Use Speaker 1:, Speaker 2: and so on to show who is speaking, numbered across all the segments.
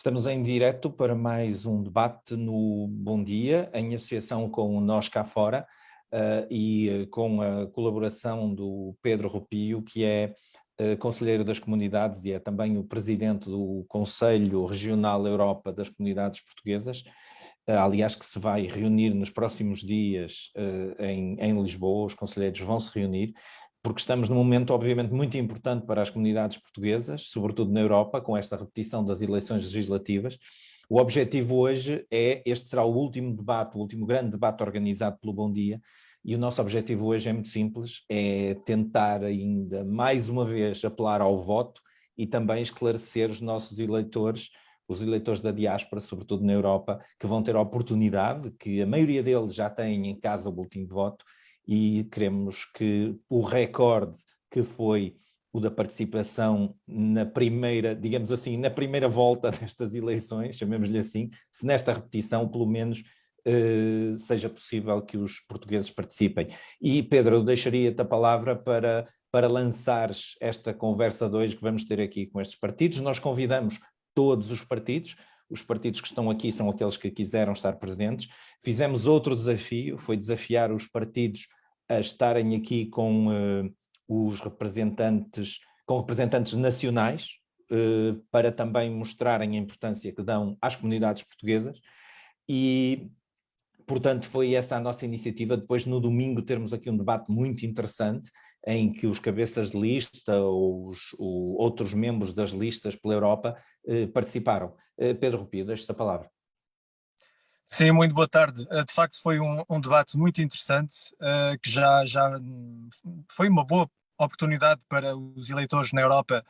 Speaker 1: Estamos em direto para mais um debate no Bom Dia, em associação com o Nós Cá Fora e com a colaboração do Pedro Rupio, que é conselheiro das comunidades e é também o presidente do Conselho Regional Europa das Comunidades Portuguesas, aliás que se vai reunir nos próximos dias em Lisboa. Os conselheiros vão se reunir, porque estamos num momento obviamente muito importante para as comunidades portuguesas, sobretudo na Europa, com esta repetição das eleições legislativas. O objetivo hoje este será o último debate, o último grande debate organizado pelo Bom Dia, e o nosso objetivo hoje é muito simples, é tentar ainda mais uma vez apelar ao voto e também esclarecer os nossos eleitores, os eleitores da diáspora, sobretudo na Europa, que vão ter a oportunidade, que a maioria deles já têm em casa o boletim de voto, e queremos que o recorde que foi o da participação na primeira, digamos assim, na primeira volta destas eleições, chamemos-lhe assim, se nesta repetição pelo menos seja possível que os portugueses participem. E Pedro, eu deixaria-te a palavra para lançares esta conversa de hoje que vamos ter aqui com estes partidos. Nós convidamos todos os partidos que estão aqui são aqueles que quiseram estar presentes. Fizemos outro desafio, foi desafiar os partidos a estarem aqui com os representantes, com representantes nacionais, para também mostrarem a importância que dão às comunidades portuguesas, e portanto foi essa a nossa iniciativa. Depois no domingo termos aqui um debate muito interessante, em que os cabeças de lista ou outros membros das listas pela Europa participaram. Pedro Rupio, deixo-te a palavra.
Speaker 2: Sim, muito boa tarde. De facto foi um debate muito interessante, que já foi uma boa oportunidade para os eleitores na Europa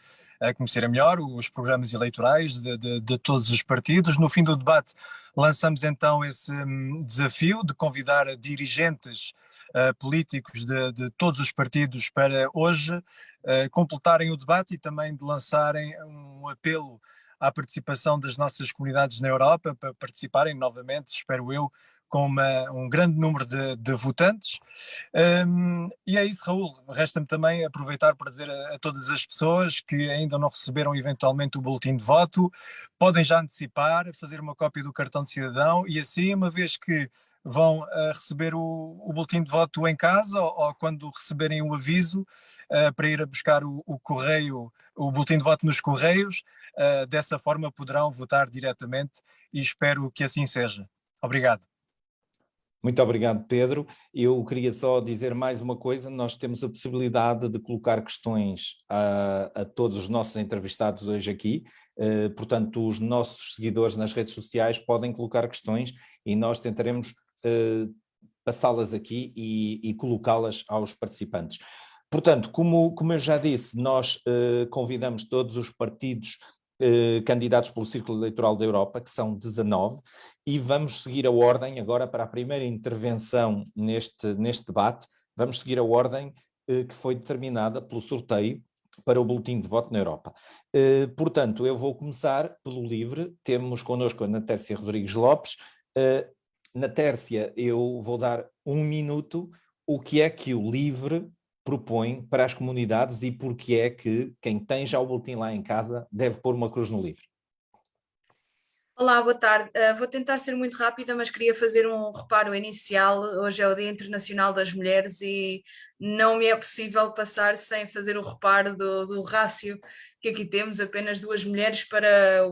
Speaker 2: conhecerem melhor os programas eleitorais de todos os partidos. No fim do debate lançamos então esse desafio de convidar dirigentes políticos de todos os partidos para hoje completarem o debate e também de lançarem um apelo à participação das nossas comunidades na Europa, para participarem novamente, espero eu, com um grande número de votantes. E é isso, Raul. Resta-me também aproveitar para dizer a todas as pessoas que ainda não receberam eventualmente o boletim de voto, podem já antecipar, fazer uma cópia do cartão de cidadão e assim, uma vez que vão receber o boletim de voto em casa ou quando receberem o aviso para ir a buscar o correio, o boletim de voto nos correios, dessa forma poderão votar diretamente e espero que assim seja. Obrigado.
Speaker 1: Muito obrigado, Pedro. Eu queria só dizer mais uma coisa: nós temos a possibilidade de colocar questões a todos os nossos entrevistados hoje aqui, portanto os nossos seguidores nas redes sociais podem colocar questões e nós tentaremos passá-las aqui e colocá-las aos participantes. Portanto, como eu já disse, nós convidamos todos os partidos candidatos pelo Círculo Eleitoral da Europa, que são 19, e vamos seguir a ordem agora para a primeira intervenção neste debate. Vamos seguir a ordem que foi determinada pelo sorteio para o boletim de voto na Europa. Portanto, eu vou começar pelo LIVRE. Temos connosco a Ana Tércia Rodrigues Lopes. Na Tércia, eu vou dar 1 minuto. O que é que o LIVRE propõe para as comunidades e porque é que quem tem já o boletim lá em casa deve pôr uma cruz no LIVRE?
Speaker 3: Olá, boa tarde. Vou tentar ser muito rápida, mas queria fazer um reparo inicial. Hoje é o Dia Internacional das Mulheres e não me é possível passar sem fazer o reparo do rácio que aqui temos, apenas 2 mulheres para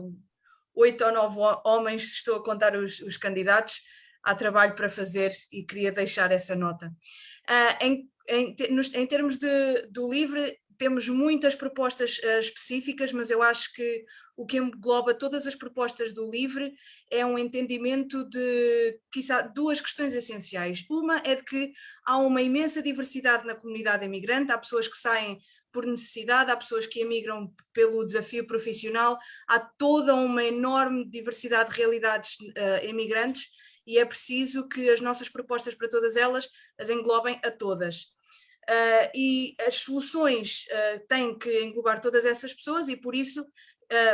Speaker 3: 8 ou 9 homens, se estou a contar os candidatos. Há trabalho para fazer e queria deixar essa nota. Em termos do LIVRE, temos muitas propostas específicas, mas eu acho que o que engloba todas as propostas do LIVRE é um entendimento de, quizá, 2 questões essenciais. Uma é de que há uma imensa diversidade na comunidade imigrante, há pessoas que saem por necessidade, há pessoas que emigram pelo desafio profissional, há toda uma enorme diversidade de realidades imigrantes e é preciso que as nossas propostas para todas elas as englobem a todas. E as soluções têm que englobar todas essas pessoas e por isso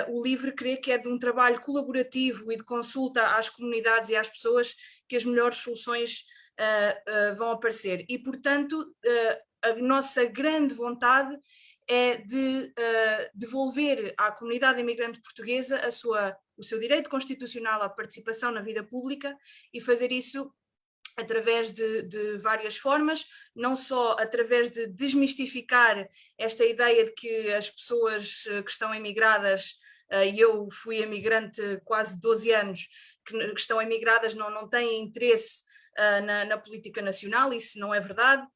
Speaker 3: o LIVRE crê que é de um trabalho colaborativo e de consulta às comunidades e às pessoas que as melhores soluções vão aparecer e portanto a nossa grande vontade é de devolver à comunidade imigrante portuguesa o seu direito constitucional à participação na vida pública e fazer isso através de várias formas, não só através de desmistificar esta ideia de que as pessoas que estão emigradas, e eu fui emigrante quase 12 anos, que estão emigradas não têm interesse na política nacional, isso não é verdade.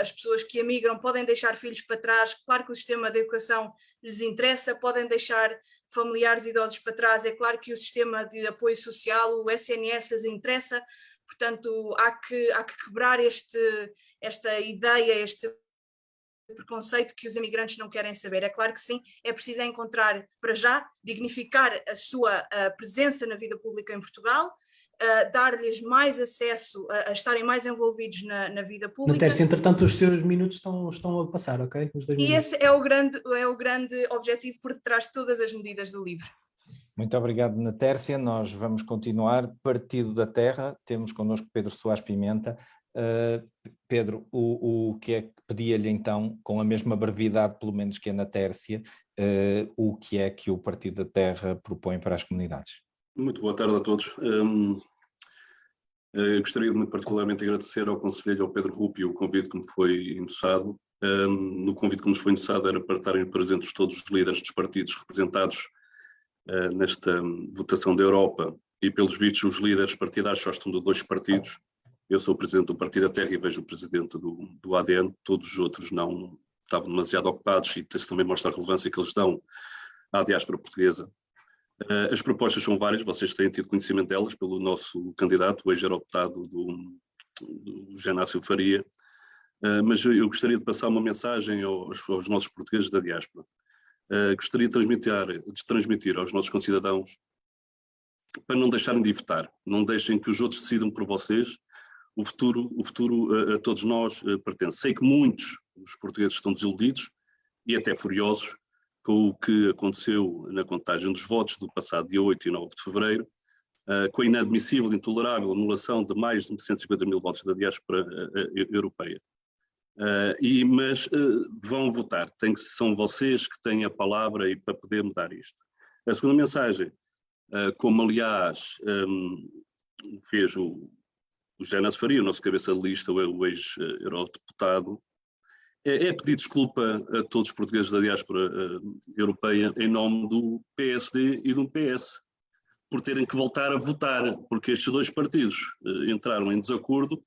Speaker 3: As pessoas que emigram podem deixar filhos para trás, claro que o sistema de educação lhes interessa, podem deixar familiares idosos para trás, é claro que o sistema de apoio social, o SNS, lhes interessa. Portanto, há que quebrar esta ideia, este preconceito que os imigrantes não querem saber. É claro que sim, é preciso encontrar, para já, dignificar a sua presença na vida pública em Portugal, dar-lhes mais acesso a estarem mais envolvidos na vida pública.
Speaker 4: Tércia, entretanto, os seus minutos estão a passar, ok?
Speaker 3: E esse é o grande objetivo por detrás de todas as medidas do livro.
Speaker 1: Muito obrigado, Natércia. Nós vamos continuar. Partido da Terra, temos connosco Pedro Soares Pimenta. Pedro, o que é que pedia-lhe então, com a mesma brevidade pelo menos que a Natércia, o que é que o Partido da Terra propõe para as comunidades?
Speaker 5: Muito boa tarde a todos. Gostaria de muito particularmente agradecer ao conselheiro, ao Pedro Rupio, o convite que me foi endossado. No convite que nos foi endossado era para estarem presentes todos os líderes dos partidos representados nesta votação da Europa, e pelos vistos os líderes partidários só estão de 2 partidos. Eu sou o presidente do Partido da Terra e vejo o presidente do ADN, todos os outros não estavam demasiado ocupados, e isso também mostra a relevância que eles dão à diáspora portuguesa. As propostas são várias, vocês têm tido conhecimento delas pelo nosso candidato, o ex-eurodeputado do José Inácio Faria, mas eu gostaria de passar uma mensagem aos nossos portugueses da diáspora. Gostaria de transmitir aos nossos concidadãos para não deixarem de votar, não deixem que os outros decidam por vocês. O futuro a todos nós pertence. Sei que muitos dos portugueses estão desiludidos e até furiosos com o que aconteceu na contagem dos votos do passado dia 8 e 9 de fevereiro, com a inadmissível, intolerável anulação de mais de 150 mil votos da diáspora europeia. Mas vão votar, são vocês que têm a palavra e para poder mudar isto. A segunda mensagem, como aliás fez o José Inácio Faria, o nosso cabeça de lista, o ex-eurodeputado, é pedir desculpa a todos os portugueses da diáspora europeia em nome do PSD e do PS, por terem que voltar a votar, porque estes 2 partidos entraram em desacordo,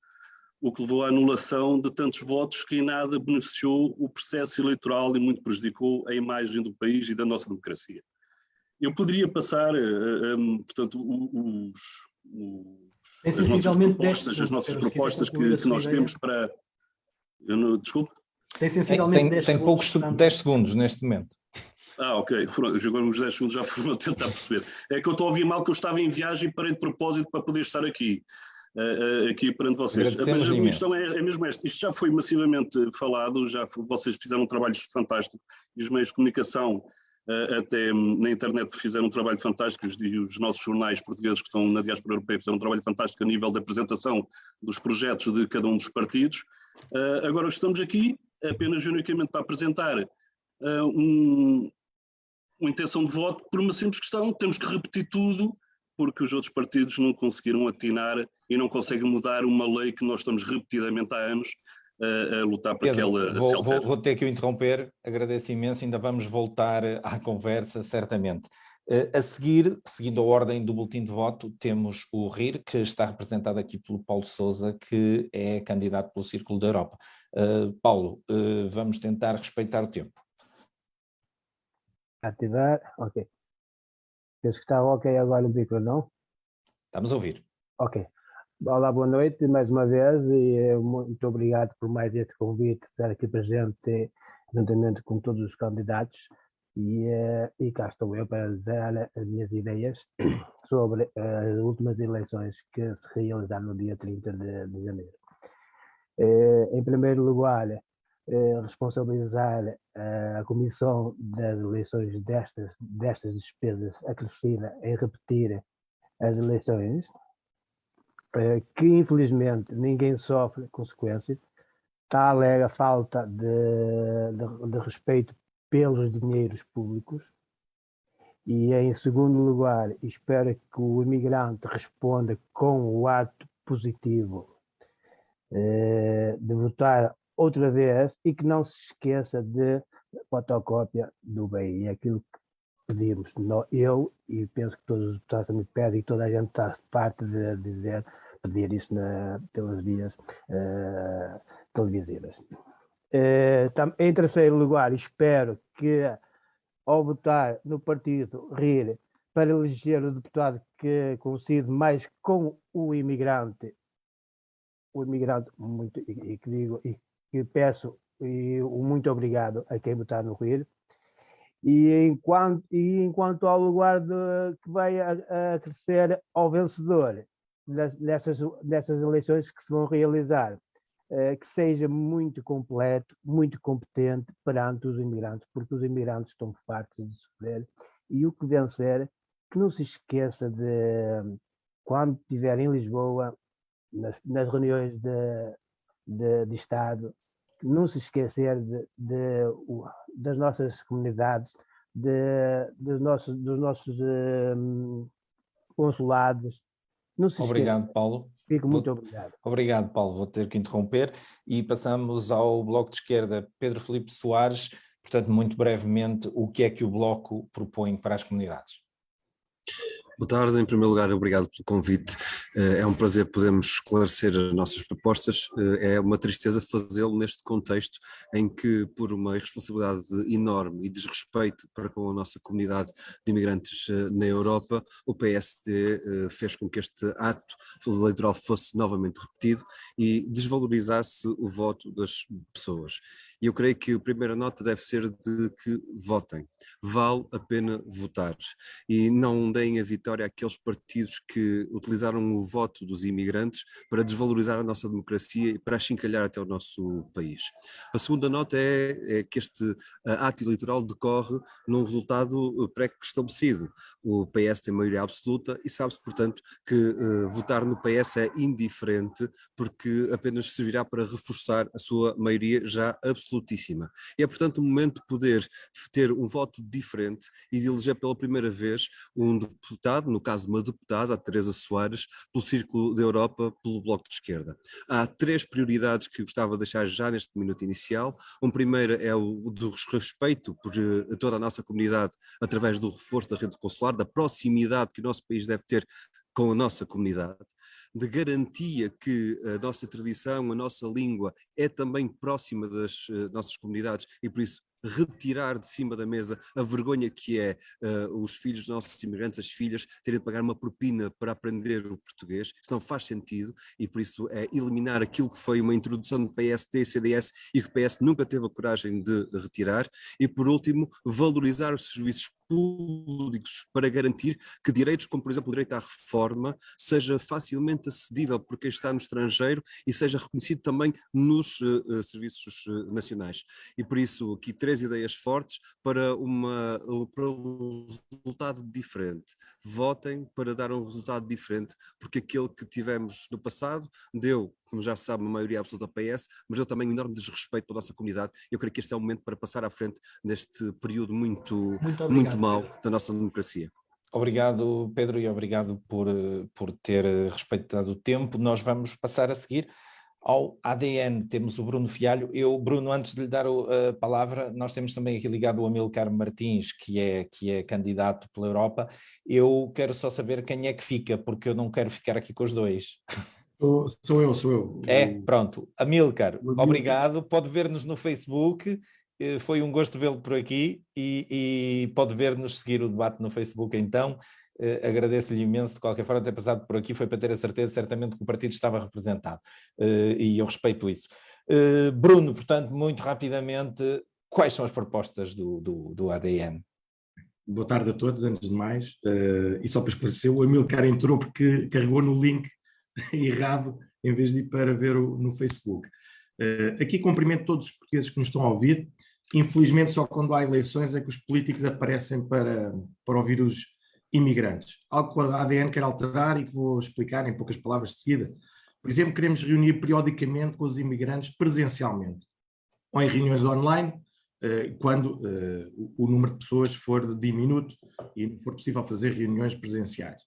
Speaker 5: o que levou à anulação de tantos votos que em nada beneficiou o processo eleitoral e muito prejudicou a imagem do país e da nossa democracia. Eu poderia passar, portanto, as nossas propostas que nós temos para... Desculpe?
Speaker 4: Tem sensivelmente 10
Speaker 1: segundos. Tem poucos 10 segundos neste momento.
Speaker 5: Ok. Agora os 10 segundos já foram a tentar perceber. É que eu estou a ouvir mal que eu estava em viagem e parei de propósito para poder estar aqui perante vocês. Mas a minha questão é mesmo esta. Isto já foi massivamente falado, vocês fizeram um trabalho fantástico e os meios de comunicação até na internet fizeram um trabalho fantástico, e os nossos jornais portugueses que estão na diáspora europeia fizeram um trabalho fantástico a nível da apresentação dos projetos de cada um dos partidos. Agora estamos aqui apenas e unicamente para apresentar uma intenção de voto por uma simples questão. Temos que repetir tudo porque os outros partidos não conseguiram atinar e não conseguem mudar uma lei que nós estamos repetidamente há anos a lutar para
Speaker 1: Pedro,
Speaker 5: que ela
Speaker 1: vou ter que o interromper, agradeço imenso, ainda vamos voltar à conversa, certamente. A seguir, seguindo a ordem do boletim de voto, temos o RIR, que está representado aqui pelo Paulo Sousa, que é candidato pelo Círculo da Europa. Paulo, vamos tentar respeitar o tempo.
Speaker 6: Ativar, ok. Penso que está ok agora o micro, não?
Speaker 1: Estamos a ouvir.
Speaker 6: Ok. Olá, boa noite mais uma vez e muito obrigado por mais este convite de estar aqui presente juntamente com todos os candidatos e cá estou eu para dizer as minhas ideias sobre as últimas eleições que se realizaram no dia 30 de janeiro. Em primeiro lugar, responsabilizar a Comissão das Eleições destas despesas acrescida em repetir as eleições, que infelizmente ninguém sofre consequências, está a alega falta de respeito pelos dinheiros públicos. E, em segundo lugar, espero que o imigrante responda com o ato positivo de votar outra vez e que não se esqueça de fotocópia do BI. É aquilo que pedimos. Eu, e penso que todos os deputados também pedem, e toda a gente está farta de pedir isso pelas vias televisivas. Em terceiro lugar, espero que, ao votar no partido RIR para eleger o deputado que coincide mais com o imigrante muito, e que digo, e que peço um muito obrigado a quem votar no RIR. E enquanto ao lugar que vai a crescer ao vencedor dessas eleições que se vão realizar, que seja muito completo, muito competente perante os imigrantes, porque os imigrantes estão fartos de sofrer, e o que vencer, que não se esqueça de, quando estiver em Lisboa, nas reuniões de Estado, não se esquecer das nossas comunidades, dos nossos consulados. Não se
Speaker 1: Obrigado,
Speaker 6: esqueça.
Speaker 1: Paulo.
Speaker 6: Fico muito obrigado.
Speaker 1: Obrigado, Paulo. Vou ter que interromper e passamos ao Bloco de Esquerda. Pedro Filipe Soares, portanto, muito brevemente, o que é que o Bloco propõe para as comunidades?
Speaker 7: Boa tarde, em primeiro lugar, obrigado pelo convite. É um prazer podermos esclarecer as nossas propostas. É uma tristeza fazê-lo neste contexto em que, por uma irresponsabilidade enorme e desrespeito para com a nossa comunidade de imigrantes na Europa, o PSD fez com que este ato eleitoral fosse novamente repetido e desvalorizasse o voto das pessoas. E eu creio que a primeira nota deve ser de que votem. Vale a pena votar e não deem a vitória àqueles partidos que utilizaram o voto dos imigrantes para desvalorizar a nossa democracia e para achincalhar até o nosso país. A segunda nota é que este ato eleitoral decorre num resultado pré-estabelecido. O PS tem maioria absoluta e sabe-se, portanto, que votar no PS é indiferente porque apenas servirá para reforçar a sua maioria já absolutíssima. E é, portanto, o momento de poder ter um voto diferente e de eleger pela primeira vez um deputado, no caso uma deputada, a Teresa Soares, pelo Círculo da Europa, pelo Bloco de Esquerda. Há 3 prioridades que gostava de deixar já neste minuto inicial. Primeiro é o do respeito por toda a nossa comunidade através do reforço da rede consular, da proximidade que o nosso país deve ter com a nossa comunidade, de garantia que a nossa tradição, a nossa língua é também próxima das nossas comunidades e por isso retirar de cima da mesa a vergonha que é os filhos dos nossos imigrantes, as filhas, terem de pagar uma propina para aprender o português. Isso não faz sentido e por isso é eliminar aquilo que foi uma introdução do PSD e CDS e que o PS nunca teve a coragem de retirar. E por último, valorizar os serviços públicos para garantir que direitos como, por exemplo, o direito à reforma seja facilmente acessível por quem está no estrangeiro e seja reconhecido também nos serviços nacionais. E por isso aqui 3 ideias fortes para um resultado diferente. Votem para dar um resultado diferente, porque aquele que tivemos no passado deu, como já se sabe, uma maioria absoluta ao PS, mas deu também um enorme desrespeito pela nossa comunidade. Eu creio que este é o momento para passar à frente neste período muito mau da nossa democracia.
Speaker 1: Obrigado, Pedro, e obrigado por ter respeitado o tempo. Nós vamos passar a seguir ao ADN. Temos o Bruno Fialho. Bruno, antes de lhe dar a palavra, nós temos também aqui ligado o Amílcar Martins, que é candidato pela Europa. Eu quero só saber quem é que fica, porque eu não quero ficar aqui com os dois.
Speaker 4: Sou eu.
Speaker 1: Pronto. Amílcar, obrigado. Pode ver-nos no Facebook. Foi um gosto vê-lo por aqui e pode ver-nos, seguir o debate no Facebook então. Agradeço-lhe imenso, de qualquer forma, ter passado por aqui, foi para ter a certeza, certamente, que o partido estava representado e eu respeito isso. Bruno, portanto, muito rapidamente, quais são as propostas do ADN?
Speaker 8: Boa tarde a todos, antes de mais, e só para esclarecer, o Amílcar entrou porque carregou no link errado, em vez de ir para ver no Facebook. Aqui cumprimento todos os portugueses que nos estão a ouvir. Infelizmente, só quando há eleições é que os políticos aparecem para ouvir os imigrantes. Algo que a ADN quer alterar e que vou explicar em poucas palavras de seguida. Por exemplo, queremos reunir periodicamente com os imigrantes presencialmente, ou em reuniões online, quando o número de pessoas for diminuto e não for possível fazer reuniões presenciais.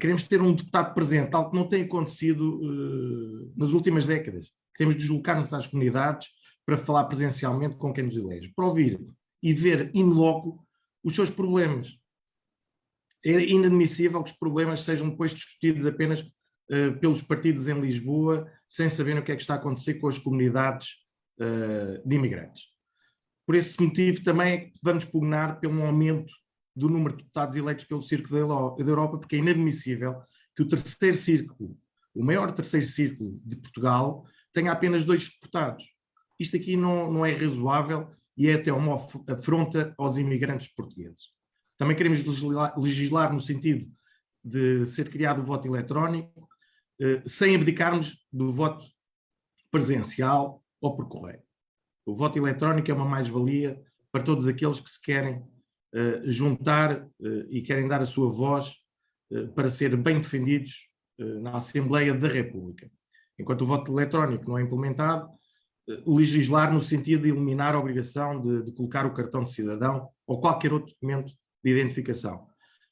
Speaker 8: Queremos ter um deputado presente, algo que não tem acontecido nas últimas décadas. Queremos deslocar-nos às comunidades para falar presencialmente com quem nos elege, para ouvir e ver in loco os seus problemas. É inadmissível que os problemas sejam depois discutidos apenas pelos partidos em Lisboa, sem saber o que é que está a acontecer com as comunidades de imigrantes. Por esse motivo também é que vamos pugnar pelo aumento do número de deputados eleitos pelo Círculo da Europa, porque é inadmissível que o terceiro círculo, o maior terceiro círculo de Portugal, tenha apenas 2 deputados. Isto aqui não é razoável e é até uma afronta aos imigrantes portugueses. Também queremos legislar no sentido de ser criado o voto eletrónico, sem abdicarmos do voto presencial ou por correio. O voto eletrónico é uma mais-valia para todos aqueles que se querem juntar e querem dar a sua voz para ser bem defendidos na Assembleia da República. Enquanto o voto eletrónico não é implementado, legislar no sentido de eliminar a obrigação de colocar o cartão de cidadão ou qualquer outro documento de identificação.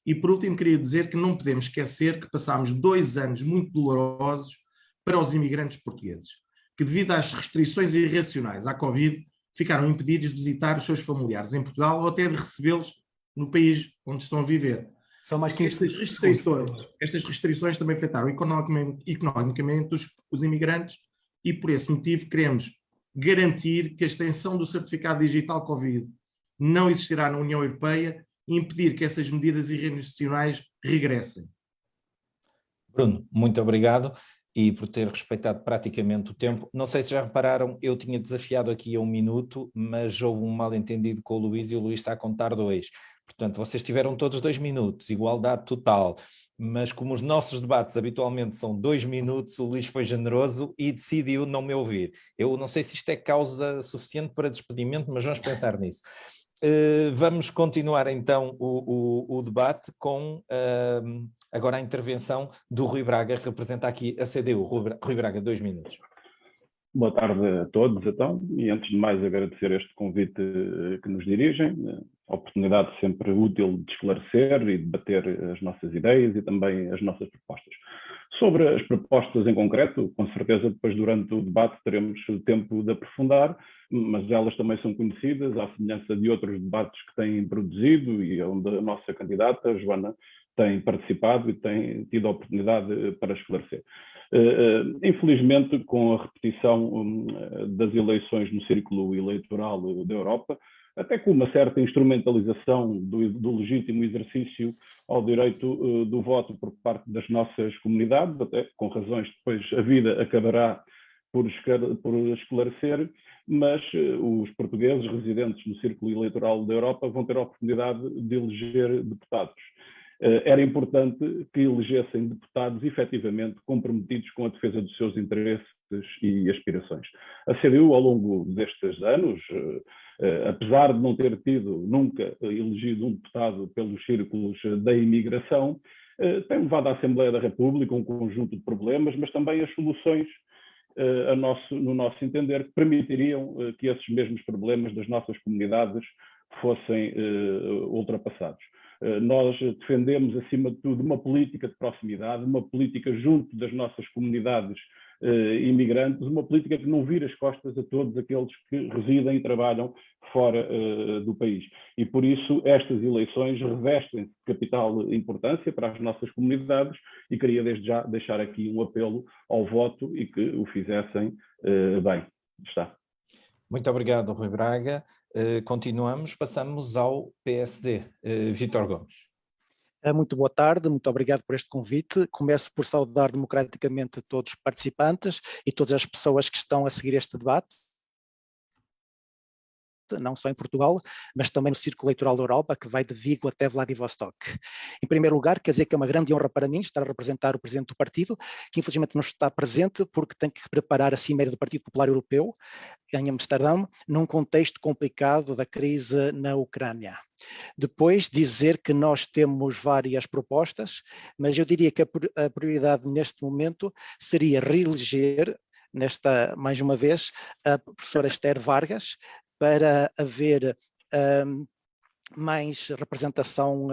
Speaker 8: E por último queria dizer que não podemos esquecer que passámos 2 anos muito dolorosos para os imigrantes portugueses, que devido às restrições irracionais à Covid, ficaram impedidos de visitar os seus familiares em Portugal ou até de recebê-los no país onde estão a viver.
Speaker 4: São mais 15
Speaker 8: Estas restrições também afetaram economicamente os imigrantes e por esse motivo queremos garantir que a extensão do certificado digital Covid não existirá na União Europeia e impedir que essas medidas irracionais regressem.
Speaker 1: Bruno, muito obrigado e por ter respeitado praticamente o tempo. Não sei se já repararam, eu tinha desafiado aqui a 1 minuto, mas houve um mal-entendido com o Luís e o Luís está a contar 2. Portanto, vocês tiveram todos 2 minutos, igualdade total. Mas como os nossos debates habitualmente são 2 minutos, o Luís foi generoso e decidiu não me ouvir. Eu não sei se isto é causa suficiente para despedimento, mas vamos pensar nisso. Vamos continuar então o debate com agora a intervenção do Rui Braga, que representa aqui a CDU. Rui Braga, 2 minutos.
Speaker 9: Boa tarde a todos, então, e antes de mais agradecer este convite que nos dirigem, a oportunidade sempre útil de esclarecer e debater as nossas ideias e também as nossas propostas. Sobre as propostas em concreto, com certeza depois durante o debate teremos tempo de aprofundar, mas elas também são conhecidas, à semelhança de outros debates que têm produzido e onde a nossa candidata, a Joana, tem participado e tem tido a oportunidade para esclarecer. Infelizmente, com a repetição das eleições no círculo eleitoral da Europa, até com uma certa instrumentalização do legítimo exercício ao direito do voto por parte das nossas comunidades, até com razões depois a vida acabará por esclarecer, mas os portugueses residentes no círculo eleitoral da Europa vão ter a oportunidade de eleger deputados. Era importante que elegessem deputados efetivamente comprometidos com a defesa dos seus interesses e aspirações. A CDU, ao longo destes anos, apesar de não ter tido nunca elegido um deputado pelos círculos da imigração, tem levado à Assembleia da República um conjunto de problemas, mas também as soluções, no nosso entender, que permitiriam que esses mesmos problemas das nossas comunidades fossem ultrapassados. Nós defendemos, acima de tudo, uma política de proximidade, uma política junto das nossas comunidades imigrantes, uma política que não vira as costas a todos aqueles que residem e trabalham fora do país. E por isso estas eleições revestem de capital importância para as nossas comunidades e queria desde já deixar aqui um apelo ao voto e que o fizessem bem. Está.
Speaker 1: Muito obrigado, Rui Braga. Continuamos, passamos ao PSD. Vítor Gomes.
Speaker 10: Muito boa tarde, muito obrigado por este convite. Começo por saudar democraticamente todos os participantes e todas as pessoas que estão a seguir este debate, não só em Portugal, mas também no Círculo Eleitoral da Europa, que vai de Vigo até Vladivostok. Em primeiro lugar, quer dizer que é uma grande honra para mim estar a representar o Presidente do Partido, que infelizmente não está presente porque tem que preparar a Cimeira do Partido Popular Europeu, em Amsterdão, num contexto complicado da crise na Ucrânia. Depois, dizer que nós temos várias propostas, mas eu diria que a prioridade neste momento seria reeleger, mais uma vez, a professora Esther Vargas, para haver mais representação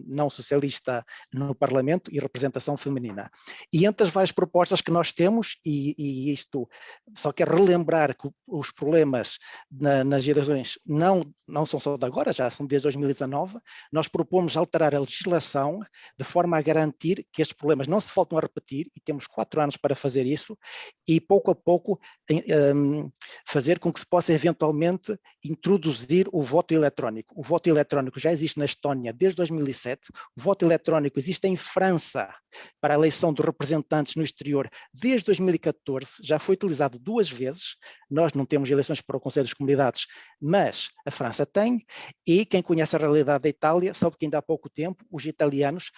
Speaker 10: não socialista no Parlamento e representação feminina. E entre as várias propostas que nós temos, e isto só quero relembrar que os problemas nas eleições não são só de agora, já são desde 2019, nós propomos alterar a legislação de forma a garantir que estes problemas não se voltam a repetir, e temos 4 anos para fazer isso, e pouco a pouco fazer com que se possa eventualmente introduzir o voto eletrónico. O voto eletrónico já existe na Estónia desde 2007, o voto eletrónico existe em França para a eleição de representantes no exterior desde 2014, já foi utilizado 2 vezes, nós não temos eleições para o Conselho das Comunidades, mas a França tem, e quem conhece a realidade da Itália sabe que ainda há pouco tempo os italianos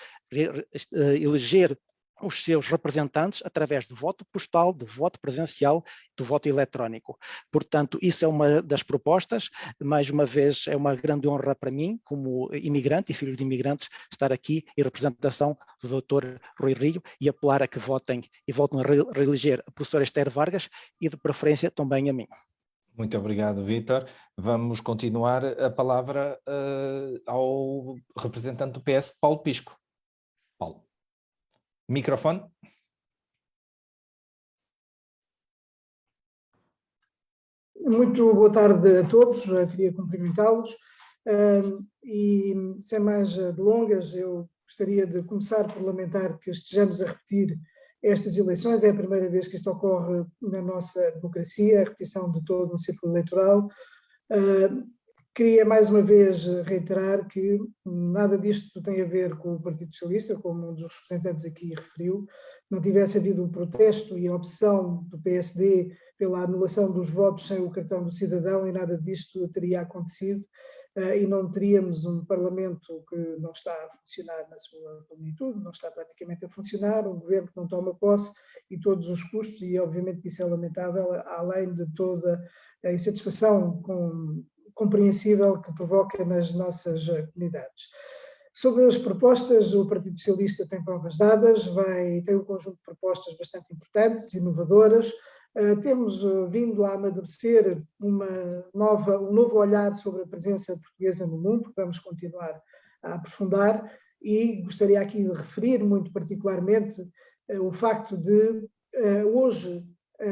Speaker 10: elegeram os seus representantes através do voto postal, do voto presencial, do voto eletrónico. Portanto, isso é uma das propostas. Mais uma vez, é uma grande honra para mim, como imigrante e filho de imigrantes, estar aqui em representação do Dr. Rui Rio e apelar a que votem e voltem a reeleger a professora Esther Vargas e, de preferência, também a mim.
Speaker 1: Muito obrigado, Vítor. Vamos continuar a palavra ao representante do PS, Paulo Pisco. Paulo. Microfone.
Speaker 11: Muito boa tarde a todos, eu queria cumprimentá-los e sem mais delongas eu gostaria de começar por lamentar que estejamos a repetir estas eleições, é a primeira vez que isto ocorre na nossa democracia, a repetição de todo um ciclo eleitoral. Queria mais uma vez reiterar que nada disto tem a ver com o Partido Socialista, como um dos representantes aqui referiu. Não tivesse havido o protesto e a opção do PSD pela anulação dos votos sem o cartão do cidadão, e nada disto teria acontecido, e não teríamos um Parlamento que não está a funcionar na sua plenitude, não está praticamente a funcionar, um governo que não toma posse e todos os custos, e obviamente isso é lamentável, além de toda a insatisfação compreensível que provoca nas nossas comunidades. Sobre as propostas, o Partido Socialista tem provas dadas, tem um conjunto de propostas bastante importantes, inovadoras. Temos vindo a amadurecer um novo olhar sobre a presença portuguesa no mundo, que vamos continuar a aprofundar, e gostaria aqui de referir muito particularmente o facto de hoje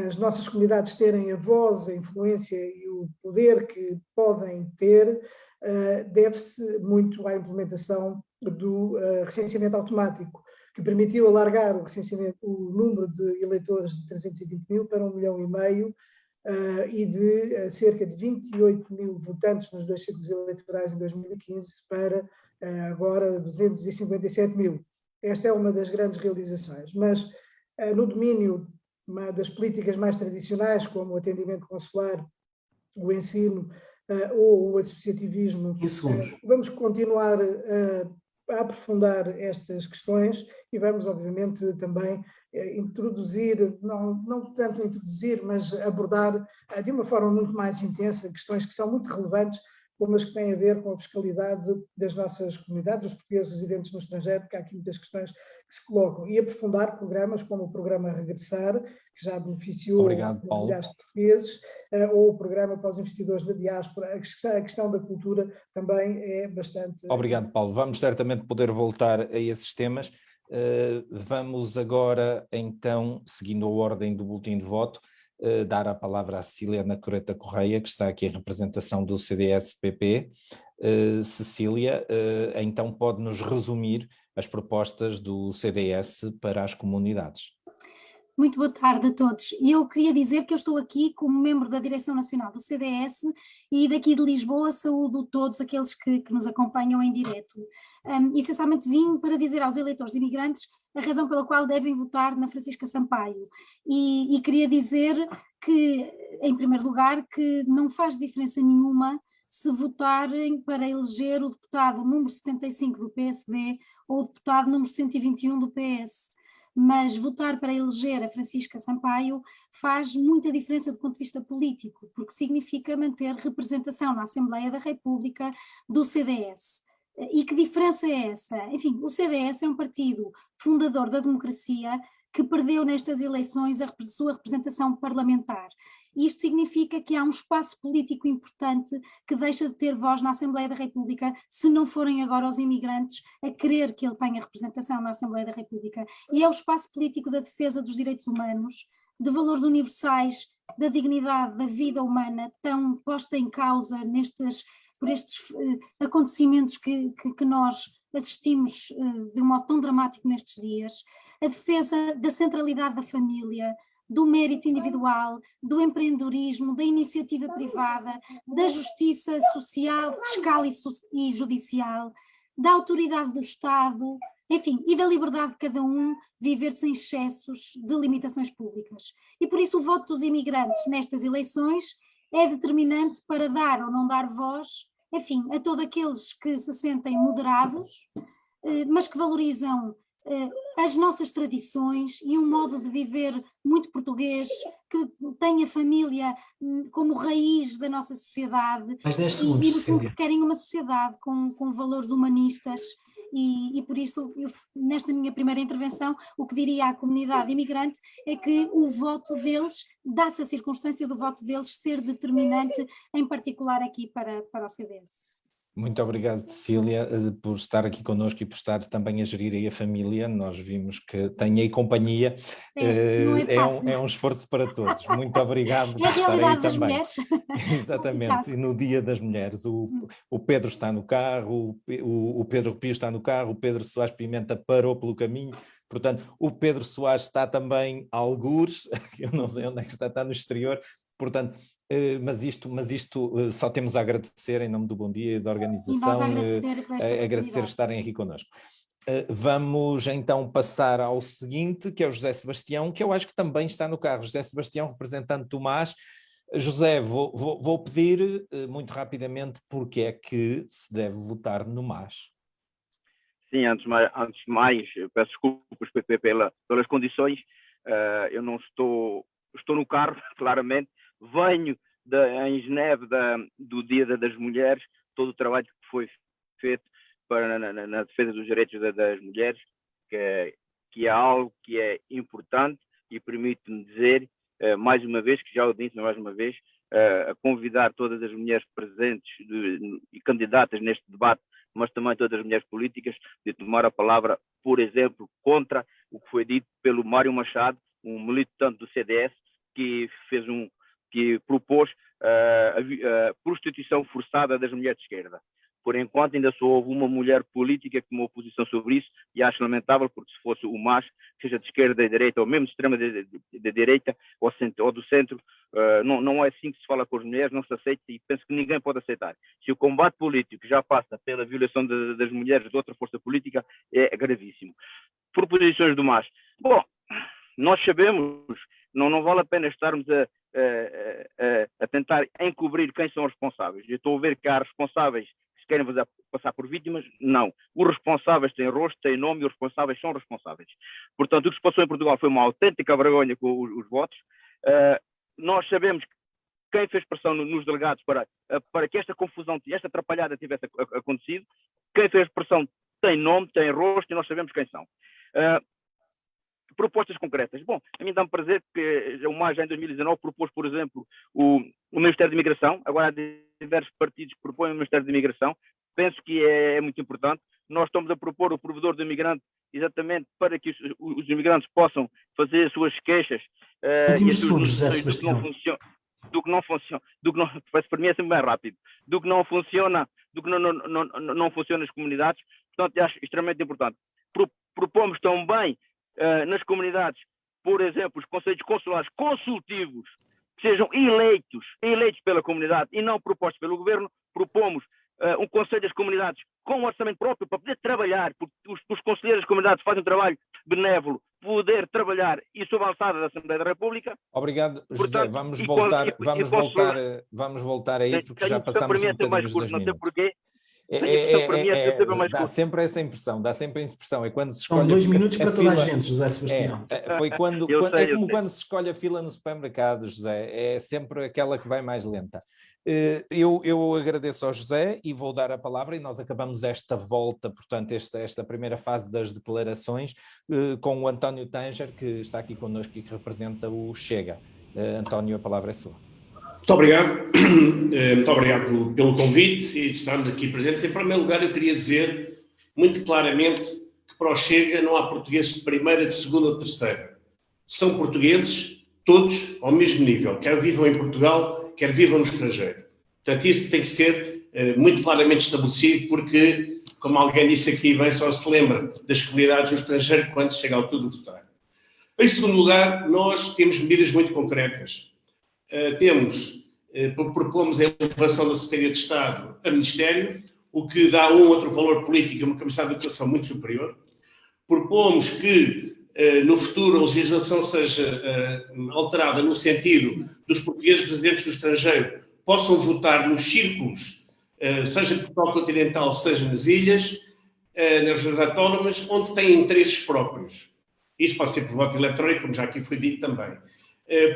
Speaker 11: as nossas comunidades terem a voz, a influência e o poder que podem ter, deve-se muito à implementação do recenseamento automático, que permitiu alargar o número de eleitores de 320 mil para 1,5 milhão e de cerca de 28 mil votantes nos 2 ciclos eleitorais em 2015 para agora 257 mil. Esta é uma das grandes realizações, mas no domínio das políticas mais tradicionais, como o atendimento consular, o ensino ou o associativismo, vamos continuar a aprofundar estas questões e vamos, obviamente, também introduzir, não tanto introduzir, mas abordar de uma forma muito mais intensa questões que são muito relevantes, como as que têm a ver com a fiscalidade das nossas comunidades, dos portugueses residentes no estrangeiro, porque há aqui muitas questões que se colocam, e aprofundar programas como o programa Regressar, que já beneficiou milhares de portugueses, ou o programa para os investidores da diáspora. A questão da cultura também é bastante...
Speaker 1: Obrigado, Paulo. Vamos certamente poder voltar a esses temas. Vamos agora, então, seguindo a ordem do boletim de voto, dar a palavra à Cecília Anacoreta Correia, que está aqui em representação do CDS-PP. Cecília, então pode-nos resumir as propostas do CDS para as comunidades.
Speaker 12: Muito boa tarde a todos. E eu queria dizer que eu estou aqui como membro da Direção Nacional do CDS e daqui de Lisboa saúdo todos aqueles que nos acompanham em direto. Essencialmente vim para dizer aos eleitores imigrantes a razão pela qual devem votar na Francisca Sampaio. E queria dizer que, em primeiro lugar, que não faz diferença nenhuma se votarem para eleger o deputado número 75 do PSD ou o deputado número 121 do PS. Mas votar para eleger a Francisca Sampaio faz muita diferença do ponto de vista político, porque significa manter representação na Assembleia da República do CDS. E que diferença é essa? Enfim, o CDS é um partido fundador da democracia que perdeu nestas eleições a sua representação parlamentar. isto significa que há um espaço político importante que deixa de ter voz na Assembleia da República, se não forem agora os imigrantes a querer que ele tenha representação na Assembleia da República. E é o espaço político da defesa dos direitos humanos, de valores universais, da dignidade da vida humana, tão posta em causa por estes acontecimentos que nós assistimos de um modo tão dramático nestes dias, a defesa da centralidade da família, do mérito individual, do empreendedorismo, da iniciativa privada, da justiça social, fiscal e judicial, da autoridade do Estado, enfim, e da liberdade de cada um viver sem excessos de limitações públicas. E por isso o voto dos imigrantes nestas eleições é determinante para dar ou não dar voz, enfim, a todos aqueles que se sentem moderados, mas que valorizam as nossas tradições e um modo de viver muito português, que tem a família como raiz da nossa sociedade.
Speaker 4: Mais 10 segundos,
Speaker 12: e no fundo
Speaker 4: Cília.
Speaker 12: querem uma sociedade com valores humanistas e por isso, nesta minha primeira intervenção, o que diria à comunidade imigrante é que o voto deles, dá-se a circunstância do voto deles ser determinante, em particular aqui para o CDS.
Speaker 1: Muito obrigado, Cecília, por estar aqui connosco e por estar também a gerir aí a família. Nós vimos que tem aí companhia. É um esforço para todos. Muito obrigado por estar aí
Speaker 12: das
Speaker 1: também.
Speaker 12: Mulheres.
Speaker 1: Exatamente, e no Dia das Mulheres. O Pedro está no carro, o Pedro Rupio está no carro, o Pedro Soares Pimenta parou pelo caminho. Portanto, o Pedro Soares está também a algures, eu não sei onde é que está no exterior. Portanto, mas isto só temos a agradecer em nome do Bom Dia e da organização, agradecer estarem aqui connosco. Vamos então passar ao seguinte, que é o José Sebastião, que eu acho que também está no carro. José Sebastião, representante do MAS. José, vou pedir muito rapidamente porque é que se deve votar no MAS.
Speaker 13: Sim, antes de mais, peço desculpas pelas condições, eu não estou no carro, claramente. Venho em Geneve do Dia das Mulheres, todo o trabalho que foi feito na defesa dos direitos das mulheres, que é algo que é importante, e permite-me dizer, mais uma vez, que já o disse mais uma vez, a convidar todas as mulheres presentes e candidatas neste debate, mas também todas as mulheres políticas, de tomar a palavra, por exemplo, contra o que foi dito pelo Mário Machado, um militante do CDS, que propôs a prostituição forçada das mulheres de esquerda. Por enquanto ainda só houve uma mulher política que tomou posição sobre isso, e acho lamentável, porque se fosse o MAS, seja de esquerda e direita, ou mesmo de extrema de direita, ou do centro, não é assim que se fala com as mulheres, não se aceita, e penso que ninguém pode aceitar. Se o combate político já passa pela violação das mulheres de outra força política, é gravíssimo. Proposições do MAS. Bom, nós sabemos, não vale a pena estarmos a tentar encobrir quem são os responsáveis. Eu estou a ver que há responsáveis que se querem passar por vítimas. Não. Os responsáveis têm rosto, têm nome, e os responsáveis são responsáveis. Portanto, o que se passou em Portugal foi uma autêntica vergonha com os votos. Nós sabemos quem fez pressão nos delegados para que esta confusão, esta atrapalhada tivesse acontecido. Quem fez pressão tem nome, tem rosto, e nós sabemos quem são. Propostas concretas. Bom, a mim dá-me prazer que o MAS já em 2019 propôs, por exemplo, o Ministério de Imigração. Agora há diversos partidos que propõem o Ministério de Imigração. Penso que é muito importante. Nós estamos a propor o provedor do imigrante exatamente para que os imigrantes possam fazer as suas queixas.
Speaker 4: Últimos segundos, José Sebastião.
Speaker 13: Do que não funciona, para mim é sempre bem rápido, do que não funciona nas comunidades. Portanto, acho extremamente importante. Propomos também nas comunidades, por exemplo, os conselhos consulares consultivos, que sejam eleitos pela comunidade e não propostos pelo governo. Propomos um conselho das comunidades com um orçamento próprio para poder trabalhar, porque os conselheiros das comunidades fazem um trabalho benévolo, poder trabalhar e sob a alçada da Assembleia da República.
Speaker 1: Obrigado, José.
Speaker 13: Portanto,
Speaker 1: vamos voltar aí, porque já passámos um bocadinho dos 2 minutos.
Speaker 13: Não sei porquê.
Speaker 1: Dá sempre essa impressão, é quando se escolhe...
Speaker 4: São 2 minutos para toda a gente, José Sebastião.
Speaker 1: Quando se escolhe a fila no supermercado, José, é sempre aquela que vai mais lenta. Eu agradeço ao José e vou dar a palavra, e nós acabamos esta volta, portanto, esta primeira fase das declarações, com o António Tanger, que está aqui connosco e que representa o Chega. António, a palavra é sua.
Speaker 14: Muito obrigado. Muito obrigado pelo convite e de estarmos aqui presentes. Em primeiro lugar, eu queria dizer muito claramente que para o Chega não há portugueses de primeira, de segunda ou de terceira. São portugueses todos ao mesmo nível, quer vivam em Portugal, quer vivam no estrangeiro. Portanto, isso tem que ser muito claramente estabelecido, porque, como alguém disse aqui bem, só se lembra das comunidades no estrangeiro quando chega a altura de votar. Em segundo lugar, nós temos medidas muito concretas. Propomos a elevação da Secretaria de Estado a Ministério, o que dá um outro valor político e uma capacidade de atuação muito superior. Propomos que, no futuro, a legislação seja alterada no sentido dos portugueses residentes no estrangeiro possam votar nos círculos, seja em Portugal continental, seja nas ilhas, nas regiões autónomas, onde têm interesses próprios. Isso pode ser por voto eletrónico, como já aqui foi dito também.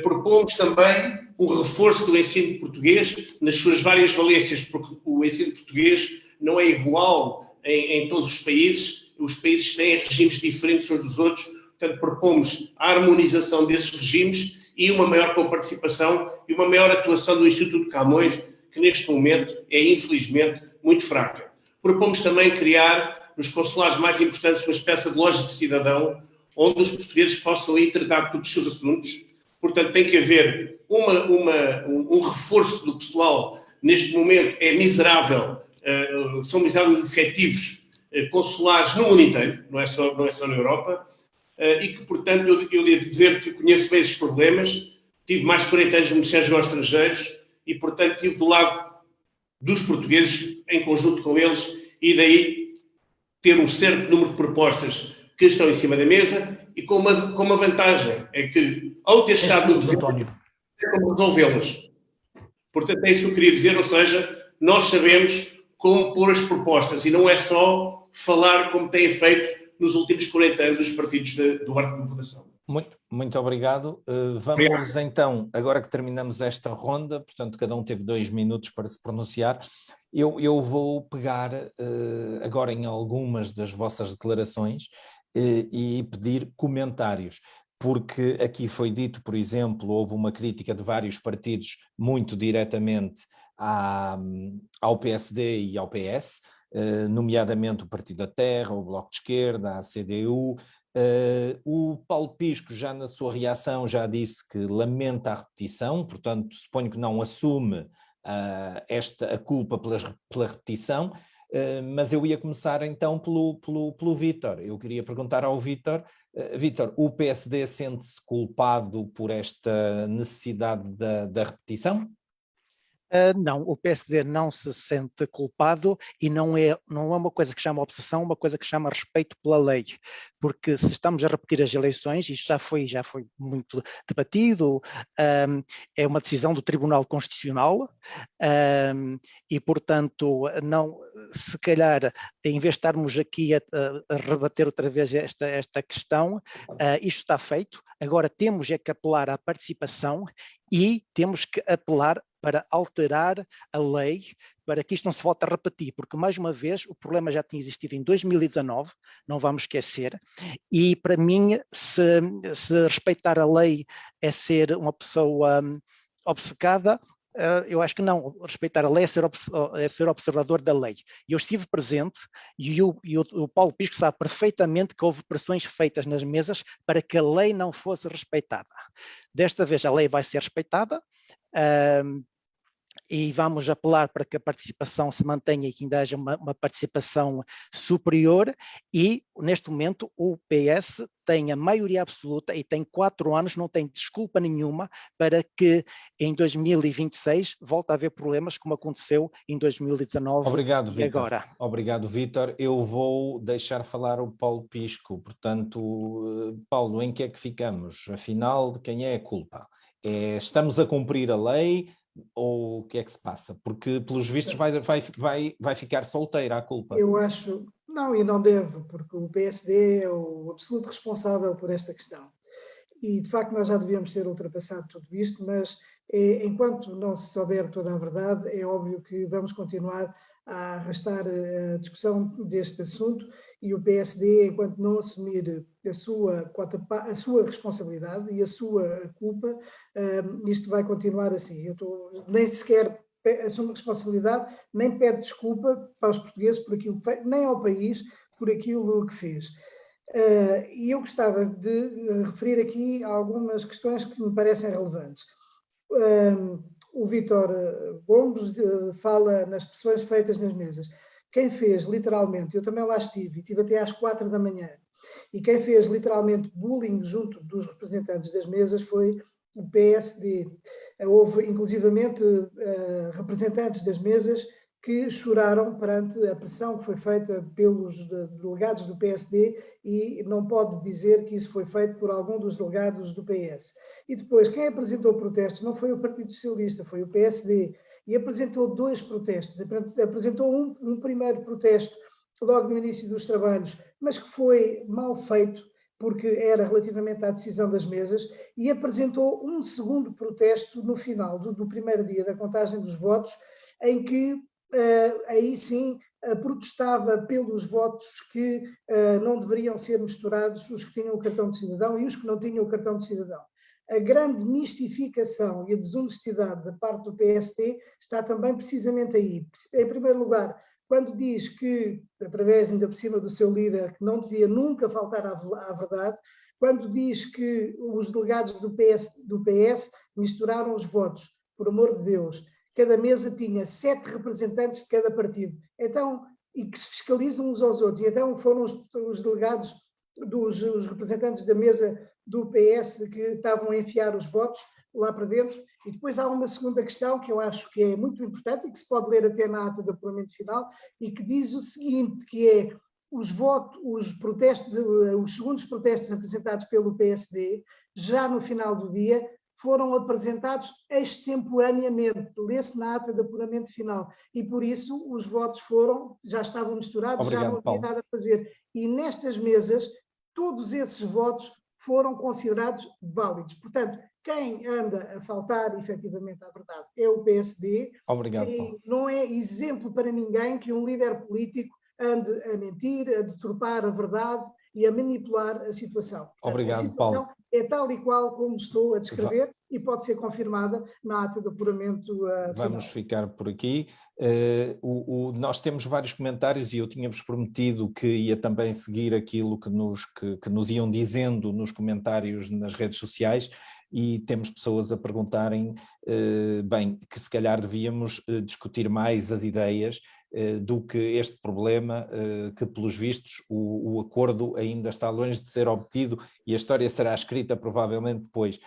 Speaker 14: Propomos também um reforço do ensino português nas suas várias valências, porque o ensino português não é igual em todos os países têm regimes diferentes uns dos outros, portanto propomos a harmonização desses regimes e uma maior comparticipação e uma maior atuação do Instituto Camões, que neste momento é infelizmente muito fraca. Propomos também criar nos consulados mais importantes uma espécie de loja de cidadão, onde os portugueses possam ir tratar de todos os seus assuntos. Portanto, tem que haver um reforço do pessoal. Neste momento é miserável, são miseráveis efetivos consulares no mundo inteiro, não é só na Europa, e que, portanto, eu devo dizer que conheço bem esses problemas, tive mais de 40 anos no Ministério dos Negócios Estrangeiros e, portanto, estive do lado dos portugueses, em conjunto com eles, e daí ter um certo número de propostas que estão em cima da mesa e com uma vantagem, é que, ao ter estado no governo, é como resolvê-las. Portanto, é isso que eu queria dizer, ou seja, nós sabemos como pôr as propostas e não é só falar como têm feito nos últimos 40 anos os partidos do arco de votação.
Speaker 1: Muito obrigado. Vamos então, agora que terminamos esta ronda, portanto cada um teve 2 minutos para se pronunciar, eu vou pegar agora em algumas das vossas declarações e pedir comentários, porque aqui foi dito, por exemplo, houve uma crítica de vários partidos muito diretamente ao PSD e ao PS, nomeadamente o Partido da Terra, o Bloco de Esquerda, a CDU. O Paulo Pisco já na sua reação já disse que lamenta a repetição, portanto suponho que não assume a culpa pela repetição, mas eu ia começar então pelo Vítor. Eu queria perguntar ao Vítor, o PSD sente-se culpado por esta necessidade da repetição?
Speaker 10: Não, o PSD não se sente culpado e não é uma coisa que chama obsessão, uma coisa que chama respeito pela lei, porque se estamos a repetir as eleições, isto já foi muito debatido, é uma decisão do Tribunal Constitucional e, portanto, não, se calhar, em vez de estarmos aqui a rebater outra vez esta questão, isto está feito, agora temos é que apelar à participação e temos que apelar para alterar a lei, para que isto não se volte a repetir, porque, mais uma vez, o problema já tinha existido em 2019, não vamos esquecer, e para mim, se respeitar a lei é ser uma pessoa obcecada, eu acho que não, respeitar a lei é ser observador da lei. E eu estive presente e o Paulo Pisco sabe perfeitamente que houve pressões feitas nas mesas para que a lei não fosse respeitada. Desta vez a lei vai ser respeitada, e vamos apelar para que a participação se mantenha e que ainda haja uma participação superior e, neste momento, o PS tem a maioria absoluta e tem 4 anos, não tem desculpa nenhuma para que em 2026 volte a haver problemas como aconteceu em 2019.
Speaker 1: Obrigado,
Speaker 10: e
Speaker 1: Vítor.
Speaker 10: agora.
Speaker 1: Obrigado, Vítor. Eu vou deixar falar o Paulo Pisco. Portanto, Paulo, em que é que ficamos? Afinal, de quem é a culpa? Estamos a cumprir a lei? Ou o que é que se passa? Porque, pelos vistos, vai ficar solteira a culpa.
Speaker 11: Eu acho, não, e não deve, porque o PSD é o absoluto responsável por esta questão. E, de facto, nós já devíamos ter ultrapassado tudo isto, mas enquanto não se souber toda a verdade, é óbvio que vamos continuar a arrastar a discussão deste assunto e o PSD, enquanto não assumir a sua responsabilidade e a sua culpa, isto vai continuar assim. Nem sequer assume responsabilidade, nem pede desculpa para os portugueses por aquilo que fez, nem ao país por aquilo que fez. E eu gostava de referir aqui algumas questões que me parecem relevantes. O Vítor Gomes fala nas pressões feitas nas mesas. Quem fez literalmente, eu também lá estive até às 4 da manhã, e quem fez literalmente bullying junto dos representantes das mesas foi o PSD. Houve inclusivamente representantes das mesas que choraram perante a pressão que foi feita pelos delegados do PSD, e não pode dizer que isso foi feito por algum dos delegados do PS. E depois, quem apresentou protestos não foi o Partido Socialista, foi o PSD, e apresentou 2 protestos. Apresentou um primeiro protesto logo no início dos trabalhos, mas que foi mal feito, porque era relativamente à decisão das mesas, e apresentou um segundo protesto no final do primeiro dia da contagem dos votos, em que aí sim protestava pelos votos que não deveriam ser misturados, os que tinham o cartão de cidadão e os que não tinham o cartão de cidadão. A grande mistificação e a desonestidade da parte do PSD está também precisamente aí. Em primeiro lugar, quando diz que, através ainda por cima do seu líder, que não devia nunca faltar à verdade, quando diz que os delegados do PS misturaram os votos, por amor de Deus, cada mesa tinha 7 representantes de cada partido, então, e que se fiscalizam uns aos outros, e então foram os delegados os representantes da mesa do PS que estavam a enfiar os votos lá para dentro. E depois há uma segunda questão que eu acho que é muito importante e que se pode ler até na ata de apuramento final, e que diz o seguinte, que é os segundos protestos apresentados pelo PSD, já no final do dia, foram apresentados extemporaneamente, lê-se na ata de apuramento final, e por isso os votos já estavam misturados. Obrigado, já não havia nada a fazer. E nestas mesas, todos esses votos foram considerados válidos. Portanto, quem anda a faltar efetivamente à verdade é o PSD.
Speaker 1: Obrigado,
Speaker 11: e não é exemplo para ninguém que um líder político ande a mentir, a deturpar a verdade e a manipular a situação. Portanto,
Speaker 1: obrigado,
Speaker 11: a situação
Speaker 1: Paulo.
Speaker 11: É tal e qual como estou a descrever e pode ser confirmada na ata de apuramento final.
Speaker 1: Vamos ficar por aqui. Nós temos vários comentários e eu tinha-vos prometido que ia também seguir aquilo que nos iam dizendo nos comentários nas redes sociais, e temos pessoas a perguntarem, que se calhar devíamos discutir mais as ideias do que este problema, que pelos vistos o acordo ainda está longe de ser obtido e a história será escrita provavelmente depois.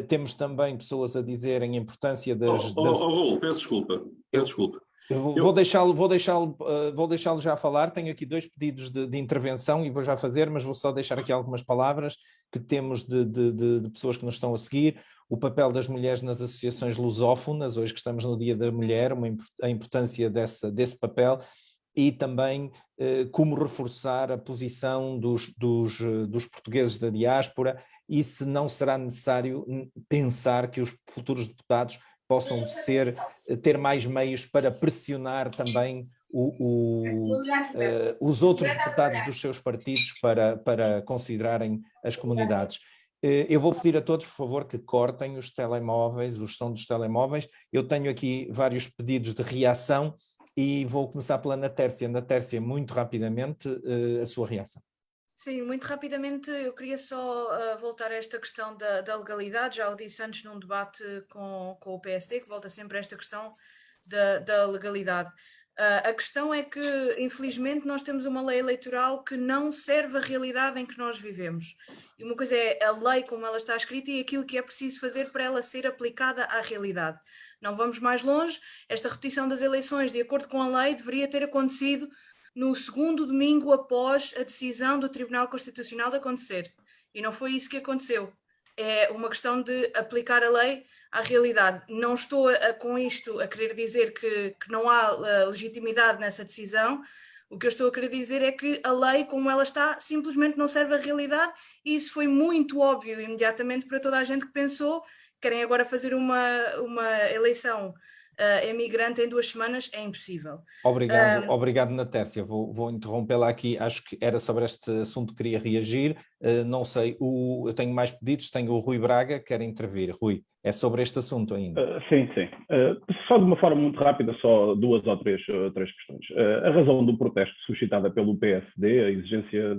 Speaker 1: Temos também pessoas a dizerem a importância das...
Speaker 5: Raul, peço desculpa.
Speaker 1: Vou deixá-lo já falar. Tenho aqui 2 pedidos de intervenção e vou já fazer, mas vou só deixar aqui algumas palavras que temos de pessoas que nos estão a seguir. O papel das mulheres nas associações lusófonas, hoje que estamos no Dia da Mulher, a importância desse papel, e também como reforçar a posição dos portugueses da diáspora, e se não será necessário pensar que os futuros deputados possam ter mais meios para pressionar também os outros deputados dos seus partidos para considerarem as comunidades. Eu vou pedir a todos, por favor, que cortem os telemóveis, o som dos telemóveis. Eu tenho aqui vários pedidos de reação e vou começar pela Ana Tércia. Ana Tércia, muito rapidamente, a sua reação.
Speaker 3: Sim, muito rapidamente eu queria só voltar a esta questão da legalidade. Já o disse antes num debate com o PSD, que volta sempre a esta questão da legalidade. A questão é que, infelizmente, nós temos uma lei eleitoral que não serve à realidade em que nós vivemos. E uma coisa é a lei como ela está escrita e aquilo que é preciso fazer para ela ser aplicada à realidade. Não vamos mais longe. Esta repetição das eleições, de acordo com a lei, deveria ter acontecido no segundo domingo após a decisão do Tribunal Constitucional de acontecer. E não foi isso que aconteceu. É uma questão de aplicar a lei à realidade. Não estou com isto a querer dizer que não há legitimidade nessa decisão. O que eu estou a querer dizer é que a lei, como ela está, simplesmente não serve à realidade, e isso foi muito óbvio imediatamente para toda a gente que pensou: querem agora fazer uma eleição emigrante em 2 semanas é impossível.
Speaker 1: Obrigado Natércia, vou interrompê-la aqui, acho que era sobre este assunto que queria reagir, não sei, eu tenho mais pedidos, tenho o Rui Braga, quer intervir. Rui, é sobre este assunto ainda.
Speaker 9: Sim. Só de uma forma muito rápida, só 2 ou 3 questões. A razão do protesto suscitada pelo PSD, a exigência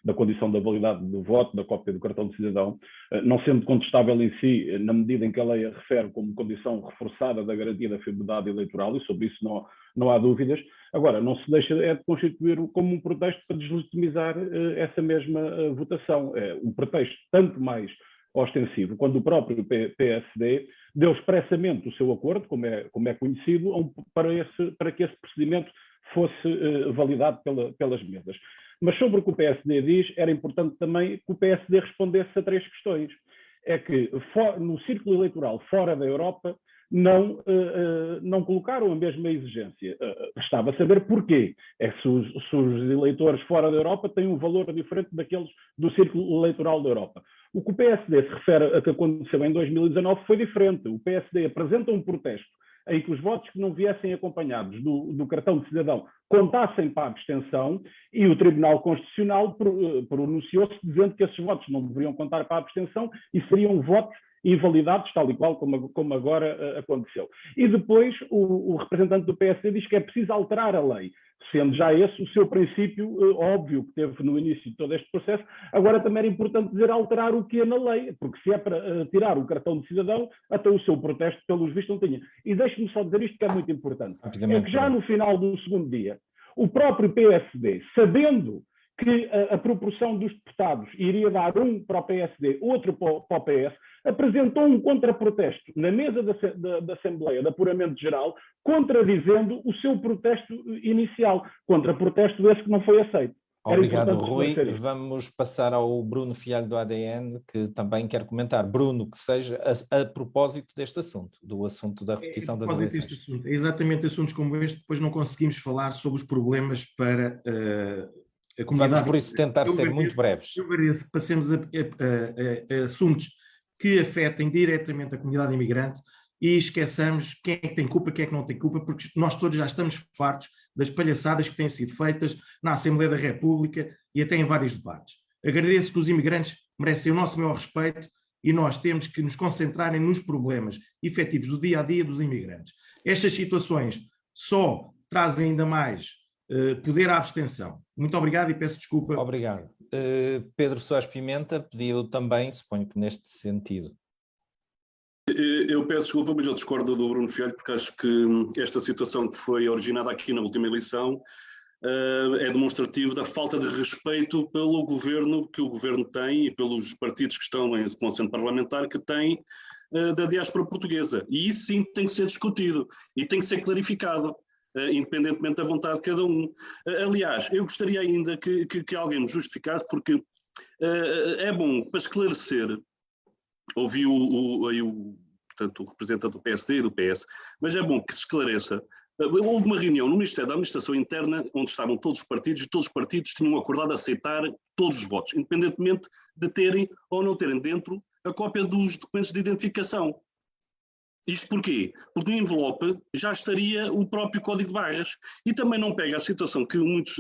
Speaker 9: da condição da validade do voto, da cópia do cartão de cidadão, não sendo contestável em si, na medida em que a lei a refere como condição reforçada da garantia da fidelidade eleitoral, e sobre isso não há dúvidas. Agora, não se deixa de constituir como um pretexto para deslegitimizar essa mesma votação. É um pretexto tanto mais ostensivo, quando o próprio PSD deu expressamente o seu acordo, como é conhecido, para que esse procedimento fosse validado pelas mesas. Mas sobre o que o PSD diz, era importante também que o PSD respondesse a 3 questões. É que no círculo eleitoral fora da Europa não colocaram a mesma exigência. Restava saber porquê. É se os eleitores fora da Europa têm um valor diferente daqueles do círculo eleitoral da Europa. O que o PSD se refere a que aconteceu em 2019 foi diferente. O PSD apresenta um protesto em que os votos que não viessem acompanhados do cartão de cidadão contassem para a abstenção, e o Tribunal Constitucional pronunciou-se dizendo que esses votos não deveriam contar para a abstenção e seriam votos invalidados, tal e qual como agora aconteceu. E depois o representante do PSD diz que é preciso alterar a lei, sendo já esse o seu princípio óbvio que teve no início de todo este processo. Agora também era importante dizer alterar o que é na lei, porque se é para tirar o cartão de cidadão, até o seu protesto, pelos vistos, não tinha. E deixe-me só dizer isto que é muito importante. É que já no final do segundo dia, o próprio PSD, sabendo que a proporção dos deputados iria dar um para o PSD, outro para o PS, apresentou um contraprotesto na mesa da Assembleia de Apuramento Geral, contradizendo o seu protesto inicial. Contraprotesto esse que não foi aceito.
Speaker 1: Obrigado, Rui. Vamos passar ao Bruno Fialho do ADN, que também quer comentar. Bruno, que seja a propósito deste assunto, do assunto da repetição das eleições.
Speaker 8: É exatamente assuntos como este, depois não conseguimos falar sobre os problemas para a comunidade.
Speaker 1: Vamos, por isso, tentar ser muito breves.
Speaker 8: Eu mereço que passemos a assuntos que afetem diretamente a comunidade imigrante e esqueçamos quem é que tem culpa, quem é que não tem culpa, porque nós todos já estamos fartos das palhaçadas que têm sido feitas na Assembleia da República e até em vários debates. Agradeço que os imigrantes merecem o nosso maior respeito e nós temos que nos concentrar nos problemas efetivos do dia-a-dia dos imigrantes. Estas situações só trazem ainda mais poder à abstenção. Muito obrigado e peço desculpa.
Speaker 1: Obrigado. Pedro Soares Pimenta pediu também, suponho que neste sentido.
Speaker 5: Eu peço desculpa, mas eu discordo do Bruno Fialho, porque acho que esta situação que foi originada aqui na última eleição é demonstrativo da falta de respeito pelo governo que o governo tem e pelos partidos que estão em conselho parlamentar que têm da diáspora portuguesa. E isso sim tem que ser discutido e tem que ser clarificado, independentemente da vontade de cada um. Aliás, eu gostaria ainda que alguém me justificasse, porque é bom para esclarecer. Ouvi portanto, o representante do PSD e do PS, mas é bom que se esclareça. Houve uma reunião no Ministério da Administração Interna onde estavam todos os partidos e todos os partidos tinham acordado aceitar todos os votos, independentemente de terem ou não terem dentro a cópia dos documentos de identificação. Isto porquê? Porque no envelope já estaria o próprio código de barras e também não pega a situação que muitos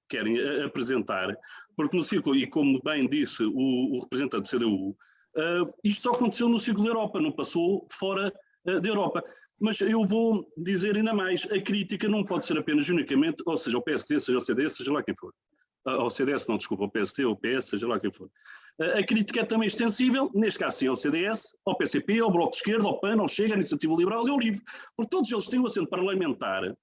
Speaker 5: querem apresentar, porque no círculo, e como bem disse o representante do CDU, isto só aconteceu no círculo da Europa, não passou fora da Europa. Mas eu vou dizer ainda mais, a crítica não pode ser apenas unicamente, ou seja, o PSD, seja o CDS, seja lá quem for. Ao CDS, não, desculpa, o PSD ou o PS, seja lá quem for. A crítica é também extensível, neste caso sim, ao CDS, ao PCP, ao Bloco de Esquerda, ao PAN, ao Chega, à Iniciativa Liberal e ao LIVRE. Porque todos eles têm um assento parlamentar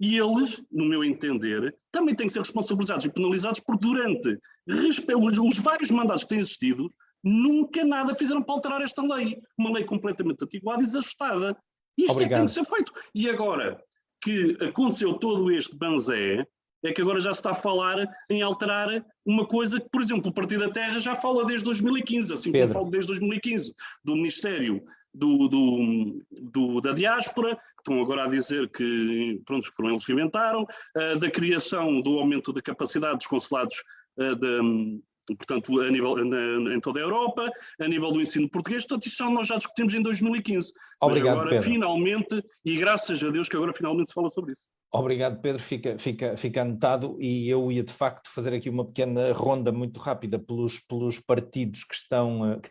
Speaker 5: e eles, no meu entender, também têm que ser responsabilizados e penalizados porque durante os vários mandatos que têm existido, nunca nada fizeram para alterar esta lei. Uma lei completamente antiquada e desajustada. Isto é que tem que ser feito. E agora que aconteceu todo este banzé, é que agora já se está a falar em alterar uma coisa que, por exemplo, o Partido da Terra já fala desde 2015, assim como falo desde 2015, do Ministério da Diáspora, que estão agora a dizer que, pronto, foram eles que inventaram, da criação do aumento da capacidade dos consulados portanto, em toda a Europa, a nível do ensino português, portanto, isso nós já discutimos em 2015.
Speaker 1: Obrigado,
Speaker 5: mas agora,
Speaker 1: Pedro.
Speaker 5: Finalmente, e graças a Deus que agora finalmente se fala sobre isso.
Speaker 1: Obrigado, Pedro, fica anotado, e eu ia de facto fazer aqui uma pequena ronda muito rápida pelos partidos que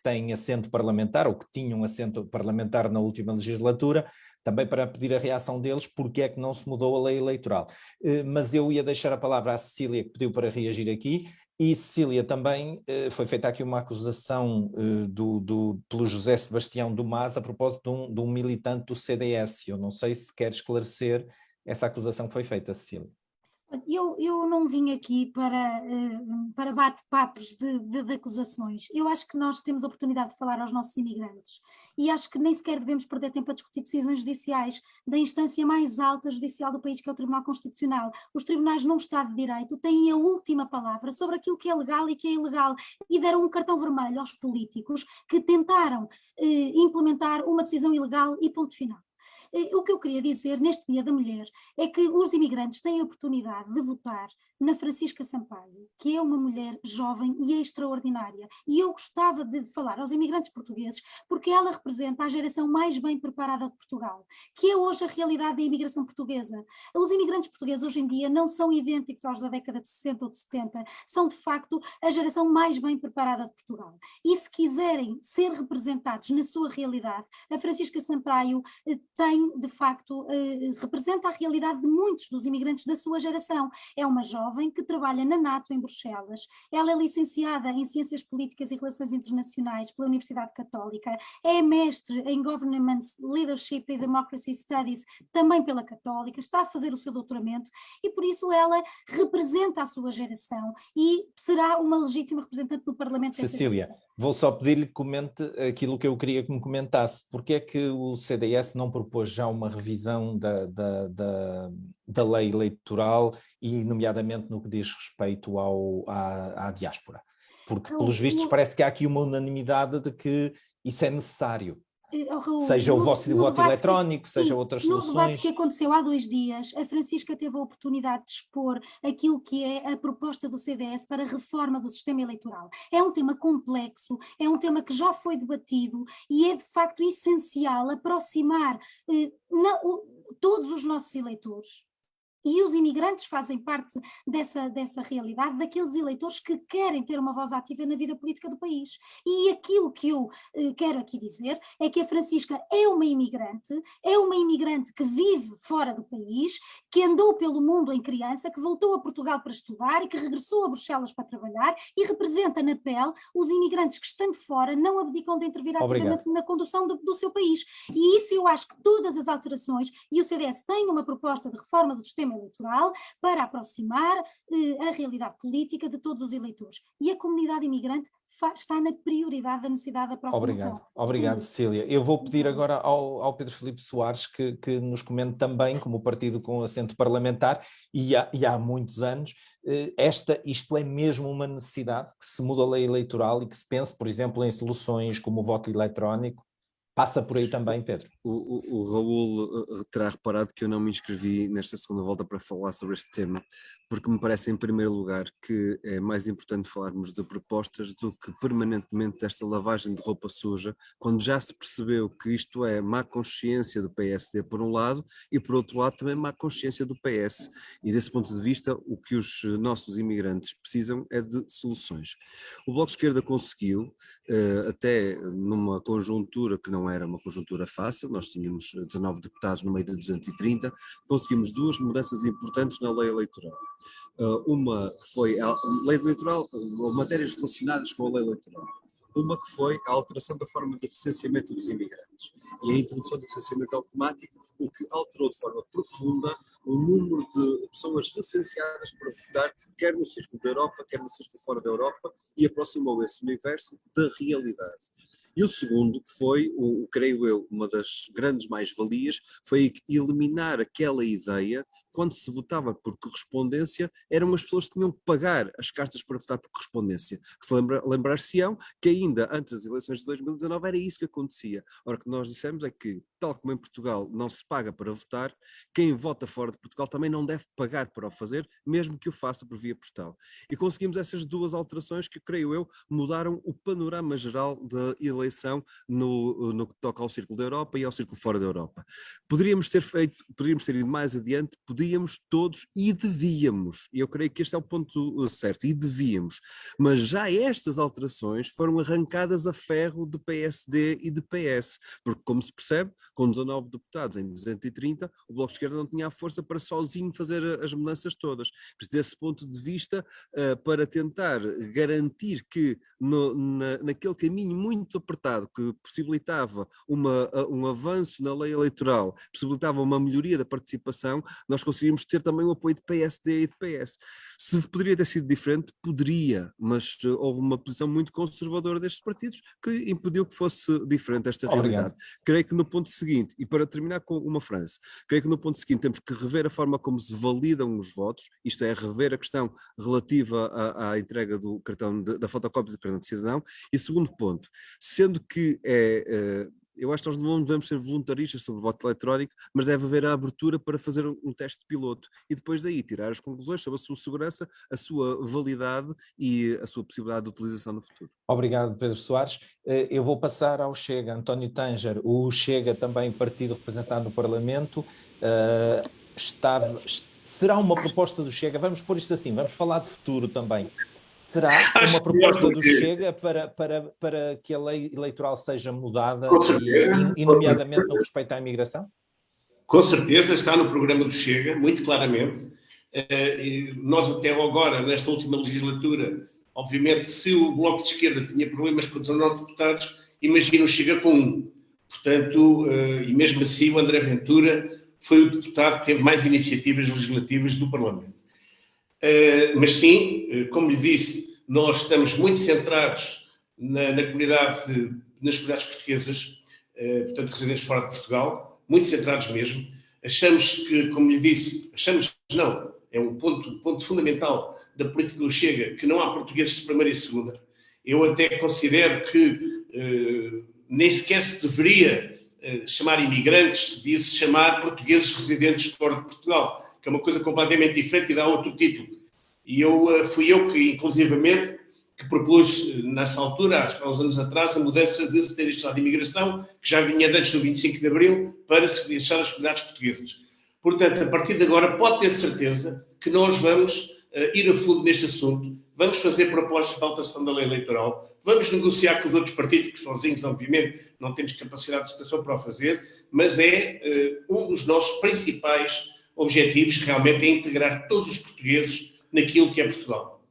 Speaker 1: têm assento parlamentar, ou que tinham assento parlamentar na última legislatura, também para pedir a reação deles, porque é que não se mudou a lei eleitoral. Mas eu ia deixar a palavra à Cecília, que pediu para reagir aqui, e Cecília, também foi feita aqui uma acusação pelo José Sebastião do Mas a propósito de um militante do CDS. Eu não sei se quer esclarecer essa acusação que foi feita, Cecília.
Speaker 12: Eu não vim aqui para bate-papos de acusações. Eu acho que nós temos a oportunidade de falar aos nossos imigrantes e acho que nem sequer devemos perder tempo a discutir decisões judiciais da instância mais alta judicial do país, que é o Tribunal Constitucional. Os tribunais num Estado de Direito têm a última palavra sobre aquilo que é legal e que é ilegal, e deram um cartão vermelho aos políticos que tentaram implementar uma decisão ilegal e ponto final. O que eu queria dizer neste Dia da Mulher é que os imigrantes têm a oportunidade de votar na Francisca Sampaio, que é uma mulher jovem e extraordinária, e eu gostava de falar aos imigrantes portugueses porque ela representa a geração mais bem preparada de Portugal, que é hoje a realidade da imigração portuguesa. Os imigrantes portugueses hoje em dia não são idênticos aos da década de 60 ou de 70, são de facto a geração mais bem preparada de Portugal, e se quiserem ser representados na sua realidade, a Francisca Sampaio tem de facto, representa a realidade de muitos dos imigrantes da sua geração. É uma jovem que trabalha na NATO em Bruxelas, ela é licenciada em Ciências Políticas e Relações Internacionais pela Universidade Católica, é mestre em Governance, Leadership e Democracy Studies também pela Católica, está a fazer o seu doutoramento e por isso ela representa a sua geração e será uma legítima representante no Parlamento.
Speaker 1: Cecília, vou só pedir-lhe que comente aquilo que eu queria que me comentasse. Porque é que o CDS não propôs já uma revisão da lei eleitoral e nomeadamente no que diz respeito à diáspora? Porque pelos vistos parece que há aqui uma unanimidade de que isso é necessário. Seja o voto eletrónico, seja outras soluções.
Speaker 12: No debate que aconteceu há 2 dias, a Francisca teve a oportunidade de expor aquilo que é a proposta do CDS para a reforma do sistema eleitoral. É um tema complexo, é um tema que já foi debatido e é de facto essencial aproximar todos os nossos eleitores. E os imigrantes fazem parte dessa realidade, daqueles eleitores que querem ter uma voz ativa na vida política do país. E aquilo que eu quero aqui dizer é que a Francisca é uma imigrante que vive fora do país, que andou pelo mundo em criança, que voltou a Portugal para estudar e que regressou a Bruxelas para trabalhar e representa na pele os imigrantes que, estando fora, não abdicam de intervir ativamente na condução do seu país. E isso eu acho que todas as alterações, e o CDS tem uma proposta de reforma do sistema eleitoral para aproximar a realidade política de todos os eleitores. E a comunidade imigrante está na prioridade da necessidade de aproximação.
Speaker 1: Obrigado, Cecília. Eu vou pedir agora ao Pedro Filipe Soares que nos comente também, como partido com assento parlamentar, e há muitos anos, isto é mesmo uma necessidade, que se muda a lei eleitoral e que se pense, por exemplo, em soluções como o voto eletrónico. Passa por aí também, Pedro.
Speaker 7: O Raul terá reparado que eu não me inscrevi nesta segunda volta para falar sobre este tema, porque me parece, em primeiro lugar, que é mais importante falarmos de propostas do que permanentemente desta lavagem de roupa suja, quando já se percebeu que isto é má consciência do PSD por um lado e por outro lado também má consciência do PS. E desse ponto de vista, o que os nossos imigrantes precisam é de soluções. O Bloco de Esquerda conseguiu, até numa conjuntura que não era uma conjuntura fácil, nós tínhamos 19 deputados no meio de 230, conseguimos 2 mudanças importantes na lei eleitoral. Uma que foi a lei eleitoral, matérias relacionadas com a lei eleitoral. Uma que foi a alteração da forma de recenseamento dos imigrantes e a introdução do recenseamento automático, o que alterou de forma profunda o número de pessoas recenseadas para votar, quer no círculo da Europa, quer no círculo fora da Europa, e aproximou esse universo da realidade. E o segundo, que foi, creio eu, uma das grandes mais-valias, foi eliminar aquela ideia, quando se votava por correspondência, eram as pessoas que tinham que pagar as cartas para votar por correspondência. Que se lembrar-se-ão que ainda antes das eleições de 2019 era isso que acontecia. Ora, o que nós dissemos é que, tal como em Portugal não se paga para votar, quem vota fora de Portugal também não deve pagar para o fazer, mesmo que o faça por via postal. E conseguimos essas duas alterações que, creio eu, mudaram o panorama geral da eleição no que toca ao Círculo da Europa e ao Círculo fora da Europa. Poderíamos ter ido mais adiante, podíamos todos e devíamos, e eu creio que este é o ponto certo, e devíamos, mas já estas alterações foram arrancadas a ferro de PSD e de PS, porque como se percebe, com 19 deputados em 230, o Bloco de Esquerda não tinha a força para sozinho fazer as mudanças todas. Por isso, desse ponto de vista, para tentar garantir que naquele caminho muito apertado que possibilitava um avanço na lei eleitoral, possibilitava uma melhoria da participação, nós conseguiríamos ter também o apoio de PSD e de PS. Se poderia ter sido diferente, poderia, mas houve uma posição muito conservadora destes partidos que impediu que fosse diferente esta realidade. Creio que no ponto seguinte, e para terminar com uma frase, creio que no ponto seguinte temos que rever a forma como se validam os votos, isto é, rever a questão relativa à entrega do cartão, da fotocópia do cartão de cidadão, e segundo ponto, sendo que eu acho que nós não devemos ser voluntaristas sobre o voto eletrónico, mas deve haver a abertura para fazer um teste de piloto e depois daí tirar as conclusões sobre a sua segurança, a sua validade e a sua possibilidade de utilização no futuro.
Speaker 1: Obrigado, Pedro Soares. Eu vou passar ao Chega, António Tanger. O Chega, também partido representado no Parlamento, será uma proposta do Chega, vamos pôr isto assim, vamos falar de futuro também. Será uma proposta do Chega para que a lei eleitoral seja mudada e nomeadamente no respeito à imigração?
Speaker 14: Com certeza, está no programa do Chega, muito claramente. Nós até agora, nesta última legislatura, obviamente, se o Bloco de Esquerda tinha problemas com 19 deputados, imagina o Chega com 1. Portanto, e mesmo assim o André Ventura foi o deputado que teve mais iniciativas legislativas do Parlamento. Mas sim, como lhe disse, nós estamos muito centrados nas comunidades portuguesas, portanto, residentes fora de Portugal, muito centrados mesmo. Achamos que, como lhe disse, é um ponto fundamental da política do Chega, que não há portugueses de primeira e segunda. Eu até considero que nem sequer se deveria chamar imigrantes, devia-se chamar portugueses residentes fora de Portugal, que é uma coisa completamente diferente e dá outro título. E fui eu que, inclusivamente, que propus, nessa altura, há uns anos atrás, a mudança de Secretaria de Estado de Imigração, que já vinha de antes do 25 de Abril, para a Secretaria de Estado das Comunidades Portuguesas. Portanto, a partir de agora, pode ter certeza que nós vamos ir a fundo neste assunto, vamos fazer propostas de alteração da lei eleitoral, vamos negociar com os outros partidos, que sozinhos, obviamente, não temos capacidade de votação para o fazer, mas um dos nossos principais objetivos realmente é integrar todos os portugueses naquilo que é Portugal.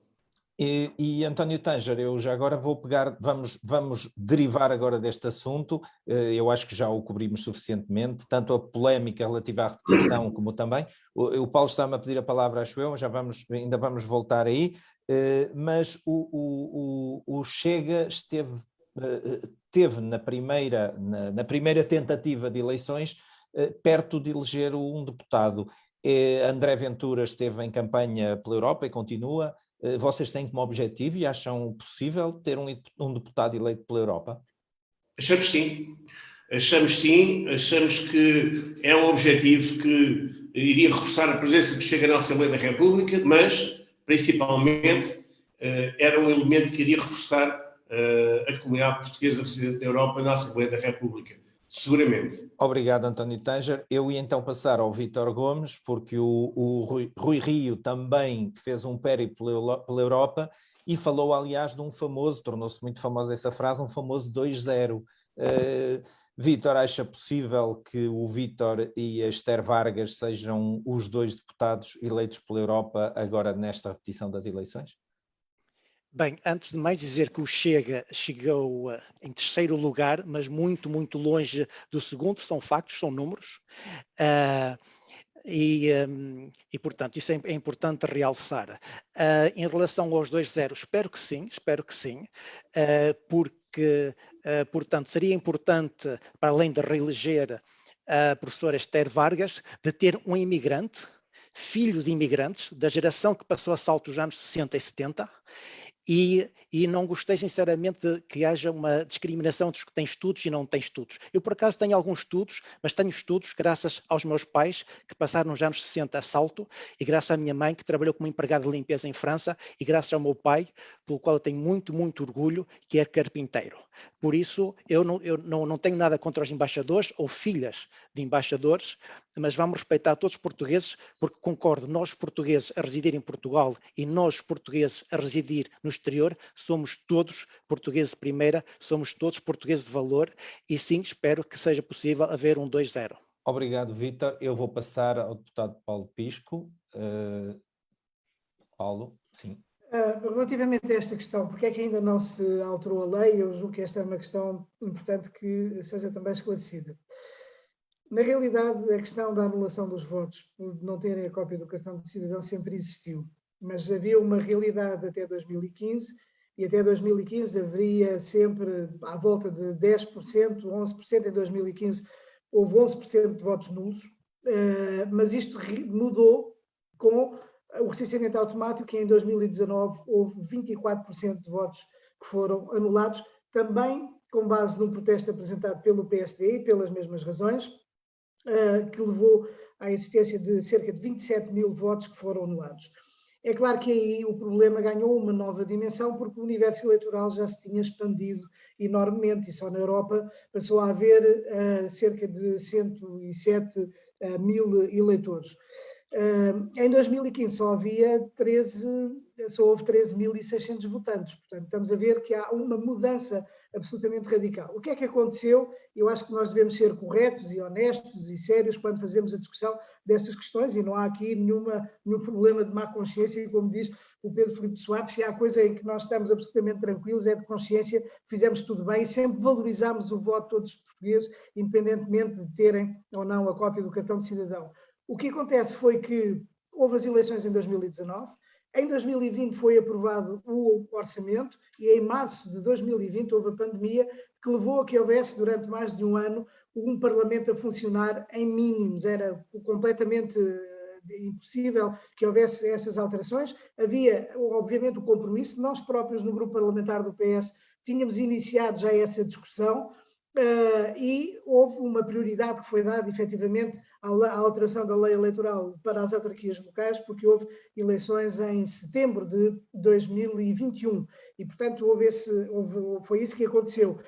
Speaker 1: E António Tanger, eu já agora vou pegar, vamos derivar agora deste assunto, eu acho que já o cobrimos suficientemente, tanto a polémica relativa à repetição como também, o Paulo está-me a pedir a palavra, acho eu, ainda vamos voltar aí, mas o Chega teve na primeira tentativa de eleições perto de eleger um deputado. André Ventura esteve em campanha pela Europa e continua. Vocês têm como objetivo e acham possível ter um deputado eleito pela Europa?
Speaker 14: Achamos sim, achamos que é um objetivo que iria reforçar a presença do Chega na Assembleia da República, mas, principalmente, era um elemento que iria reforçar a comunidade portuguesa residente na Europa na Assembleia da República. Seguramente.
Speaker 1: Obrigado, António Tanger. Eu ia então passar ao Vítor Gomes, porque o Rui Rio também fez um périplo pela Europa e falou, aliás, de um famoso, tornou-se muito famosa essa frase, um famoso 2-0. Vítor, acha possível que o Vítor e a Esther Vargas sejam os dois deputados eleitos pela Europa agora nesta repetição das eleições?
Speaker 10: Bem, antes de mais dizer que o Chega chegou em terceiro lugar, mas muito, muito longe do segundo, são factos, são números, e portanto isso é importante realçar. Em relação aos 2-0, espero que sim, porque, portanto, seria importante, para além de reeleger a professora Esther Vargas, de ter um imigrante, filho de imigrantes, da geração que passou a salto os anos 60 e 70, E não gostei sinceramente de que haja uma discriminação dos que têm estudos e não têm estudos. Eu por acaso tenho alguns estudos, mas tenho estudos graças aos meus pais que passaram nos anos 60 a Salto e graças à minha mãe que trabalhou como empregada de limpeza em França e graças ao meu pai, pelo qual eu tenho muito, muito orgulho, que é carpinteiro. Por isso eu não tenho nada contra os embaixadores ou filhas de embaixadores, mas vamos respeitar todos os portugueses, porque concordo, nós portugueses a residir em Portugal e nós portugueses a residir no exterior, somos todos portugueses de primeira, somos todos portugueses de valor e sim, espero que seja possível haver um 2-0.
Speaker 1: Obrigado, Vítor. Eu vou passar ao deputado Paulo Pisco. Paulo, sim.
Speaker 11: Relativamente a esta questão, porque é que ainda não se alterou a lei, eu julgo que esta é uma questão importante que seja também esclarecida. Na realidade, a questão da anulação dos votos, por não terem a cópia do cartão de cidadão, sempre existiu. Mas havia uma realidade até 2015, e até 2015 haveria sempre à volta de 10%, 11%, em 2015 houve 11% de votos nulos, mas isto mudou com o recenseamento automático, e em 2019 houve 24% de votos que foram anulados, também com base num protesto apresentado pelo PSD e pelas mesmas razões, que levou à existência de cerca de 27 mil votos que foram anulados. É claro que aí o problema ganhou uma nova dimensão, porque o universo eleitoral já se tinha expandido enormemente e só na Europa passou a haver cerca de 107 mil eleitores. Em 2015 só houve 13.600 votantes, portanto estamos a ver que há uma mudança absolutamente radical. O que é que aconteceu? Eu acho que nós devemos ser corretos e honestos e sérios quando fazemos a discussão destas questões, e não há aqui nenhum problema de má consciência, e como diz o Pedro Filipe Soares, se há coisa em que nós estamos absolutamente tranquilos é de consciência, fizemos tudo bem e sempre valorizámos o voto de todos os portugueses, independentemente de terem ou não a cópia do cartão de cidadão. O que acontece foi que houve as eleições em 2019, em 2020 foi aprovado o orçamento e em março de 2020 houve a pandemia que levou a que houvesse durante mais de um ano um Parlamento a funcionar em mínimos. Era completamente impossível que houvesse essas alterações. Havia, obviamente, o compromisso. Nós próprios no grupo parlamentar do PS tínhamos iniciado já essa discussão, e houve uma prioridade que foi dada, efetivamente, à alteração da lei eleitoral para as autarquias locais, porque houve eleições em setembro de 2021 e, portanto, foi isso que aconteceu.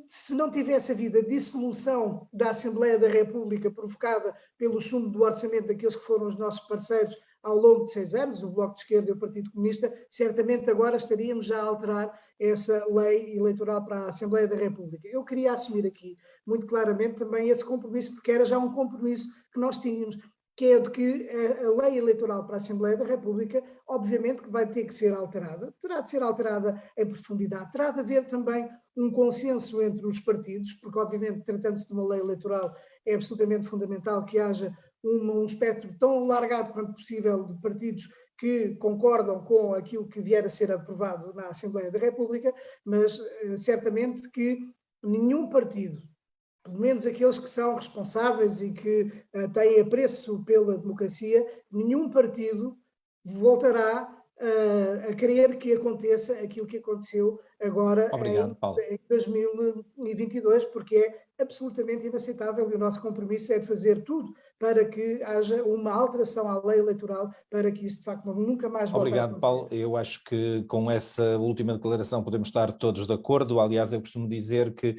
Speaker 11: Se não tivesse havido a dissolução da Assembleia da República provocada pelo chumbo do orçamento daqueles que foram os nossos parceiros ao longo de 6 anos, o Bloco de Esquerda e o Partido Comunista, certamente agora estaríamos já a alterar essa lei eleitoral para a Assembleia da República. Eu queria assumir aqui muito claramente também esse compromisso, porque era já um compromisso que nós tínhamos, que é de que a lei eleitoral para a Assembleia da República, obviamente que vai ter que ser alterada, terá de ser alterada em profundidade, terá de haver também um consenso entre os partidos, porque obviamente tratando-se de uma lei eleitoral é absolutamente fundamental que haja um espectro tão alargado quanto possível de partidos que concordam com aquilo que vier a ser aprovado na Assembleia da República, mas certamente que nenhum partido, pelo menos aqueles que são responsáveis e que têm apreço pela democracia, nenhum partido voltará a querer que aconteça aquilo que aconteceu agora.
Speaker 1: Obrigado,
Speaker 11: em 2022, porque é absolutamente inaceitável e o nosso compromisso é de fazer tudo para que haja uma alteração à lei eleitoral para que isso de facto nunca mais volte a acontecer.
Speaker 1: Obrigado, Paulo. Eu acho que com essa última declaração podemos estar todos de acordo. Aliás, eu costumo dizer que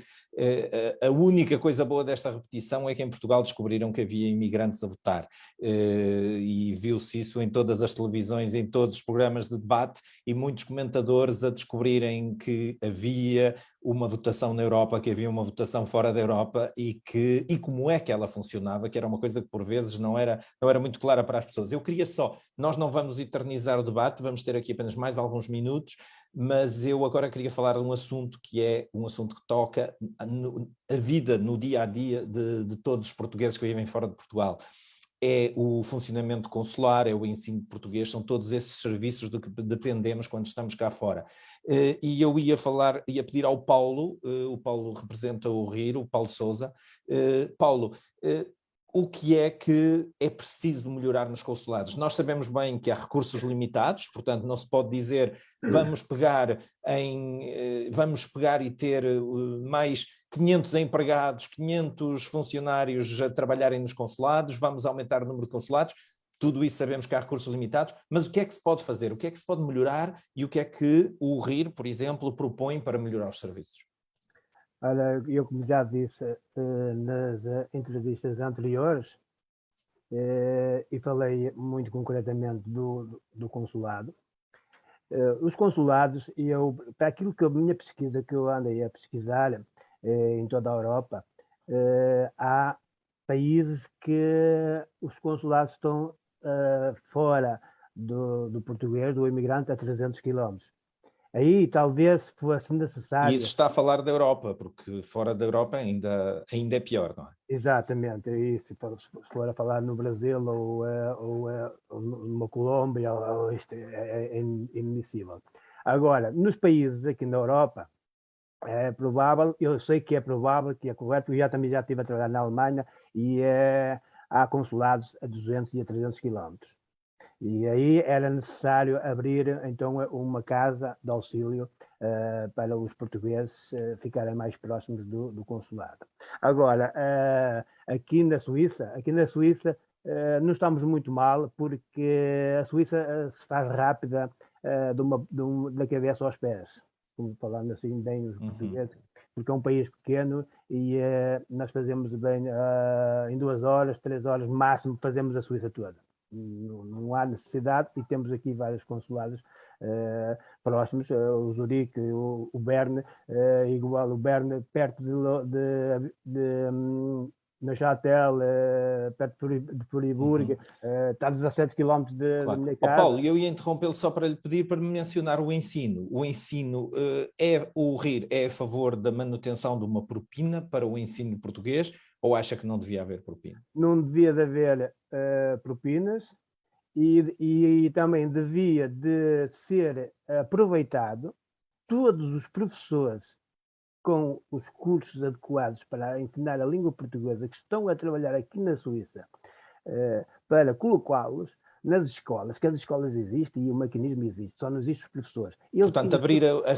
Speaker 1: a única coisa boa desta repetição é que em Portugal descobriram que havia imigrantes a votar, e viu-se isso em todas as televisões, em todos os programas de debate, e muitos comentadores a descobrirem que havia uma votação na Europa, que havia uma votação fora da Europa e como é que ela funcionava, que era uma coisa que por vezes não era muito clara para as pessoas. Eu queria nós não vamos eternizar o debate, vamos ter aqui apenas mais alguns minutos, mas eu agora queria falar de um assunto que é um assunto que toca a vida no dia a dia de todos os portugueses que vivem fora de Portugal. É o funcionamento consular, é o ensino de português, são todos esses serviços de que dependemos quando estamos cá fora. E eu ia pedir ao Paulo, o Paulo representa o RIR, o Paulo Sousa. Paulo, o que é que é preciso melhorar nos consulados? Nós sabemos bem que há recursos limitados, portanto não se pode dizer vamos pegar e ter mais 500 empregados, 500 funcionários a trabalharem nos consulados, vamos aumentar o número de consulados. Tudo isso sabemos que há recursos limitados, mas o que é que se pode fazer? O que é que se pode melhorar e o que é que o RIR, por exemplo, propõe para melhorar os serviços?
Speaker 6: Olha, eu como já disse nas entrevistas anteriores, e falei muito concretamente do consulado, os consulados, para aquilo que a minha pesquisa que eu andei a pesquisar em toda a Europa, há países que os consulados estão fora do português, do imigrante, a 300 quilómetros. Aí talvez fosse necessário...
Speaker 1: E isso está a falar da Europa, porque fora da Europa ainda é pior, não é?
Speaker 6: Exatamente, e se for a falar no Brasil ou numa Colômbia, isto é inadmissível. Agora, nos países aqui na Europa, é provável, eu sei que é provável, que é correto, eu também já estive a trabalhar na Alemanha, e há consulados a 200 e a 300 quilómetros. E aí era necessário abrir, então, uma casa de auxílio para os portugueses ficarem mais próximos do consulado. Agora, aqui na Suíça não estamos muito mal, porque a Suíça se faz rápida da cabeça aos pés, como falando assim bem os portugueses, porque é um país pequeno e nós fazemos bem em 2 horas, 3 horas máximo, fazemos a Suíça toda. Não há necessidade, e temos aqui vários consulados próximos, o Zurique, o Berne, igual o Berne, perto de Neuchâtel, perto de Friburgo, está a 17 km da minha casa.
Speaker 1: Paulo, eu ia interrompê-lo só para lhe pedir para me mencionar o ensino. O ensino, o RIR é a favor da manutenção de uma propina para o ensino português, ou acha que não devia haver propina?
Speaker 6: Não devia de haver propinas, e também devia de ser aproveitado todos os professores com os cursos adequados para ensinar a língua portuguesa que estão a trabalhar aqui na Suíça, para colocá-los nas escolas, que as escolas existem e o mecanismo existe, só não existem os professores.
Speaker 1: Portanto, abrir a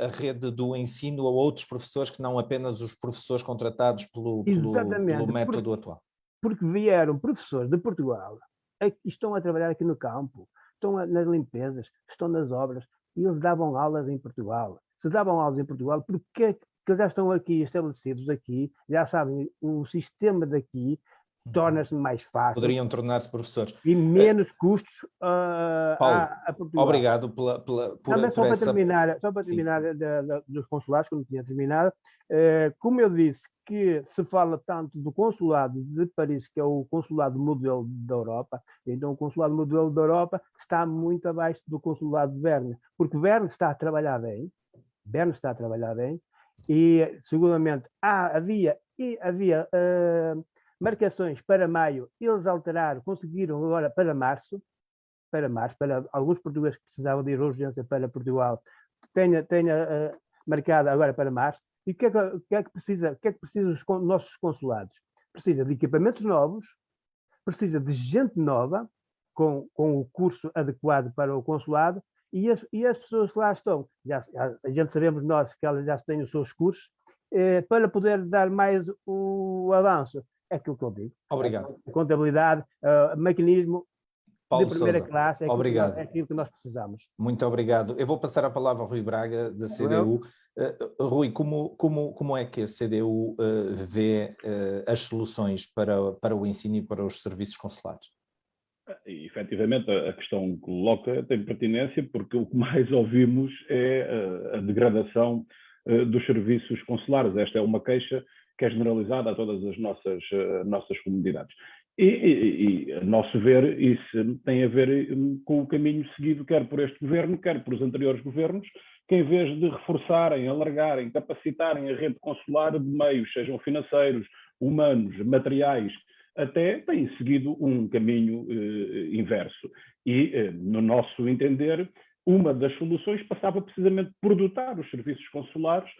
Speaker 1: rede do ensino a outros professores que não apenas os professores contratados pelo método atual.
Speaker 6: Porque vieram professores de Portugal, estão a trabalhar aqui no campo, estão nas limpezas, estão nas obras, e eles davam aulas em Portugal. Se davam aulas em Portugal, porque já estão aqui estabelecidos aqui, já sabem, o sistema daqui torna-se mais fácil.
Speaker 1: Poderiam tornar-se professores.
Speaker 6: E menos custos
Speaker 1: Paulo,
Speaker 6: a Portugal.
Speaker 1: Obrigado
Speaker 6: Só para terminar dos consulados, que eu não tinha terminado, como eu disse que se fala tanto do consulado de Paris, que é o consulado modelo da Europa, então o consulado modelo da Europa está muito abaixo do consulado de Berna, porque Berna está a trabalhar bem, e seguramente havia marcações para maio, eles alteraram, conseguiram agora para março, para alguns portugueses que precisavam de ir urgência para Portugal, tenha marcado agora para março. E o que é que precisa os nossos consulados? Precisa de equipamentos novos, precisa de gente nova, com o curso adequado para o consulado, e as pessoas que lá estão, a gente sabemos nós que elas já têm os seus cursos, para poder dar mais o avanço. É aquilo que eu digo.
Speaker 1: Obrigado.
Speaker 6: A contabilidade, mecanismo
Speaker 1: Paulo
Speaker 6: de primeira
Speaker 1: Sousa,
Speaker 6: classe,
Speaker 1: obrigado.
Speaker 6: É aquilo que nós precisamos.
Speaker 1: Muito obrigado. Eu vou passar a palavra ao Rui Braga, da CDU. Rui, como é que a CDU vê as soluções para o ensino e para os serviços consulares?
Speaker 9: E, efetivamente, a questão que coloca tem pertinência, porque o que mais ouvimos é a degradação dos serviços consulares. Esta é uma queixa que é generalizada a todas as nossas comunidades. E, a nosso ver, isso tem a ver com o caminho seguido, quer por este governo, quer por os anteriores governos, que em vez de reforçarem, alargarem, capacitarem a rede consular de meios, sejam financeiros, humanos, materiais, até têm seguido um caminho inverso. E, no nosso entender, uma das soluções passava precisamente por dotar os serviços consulares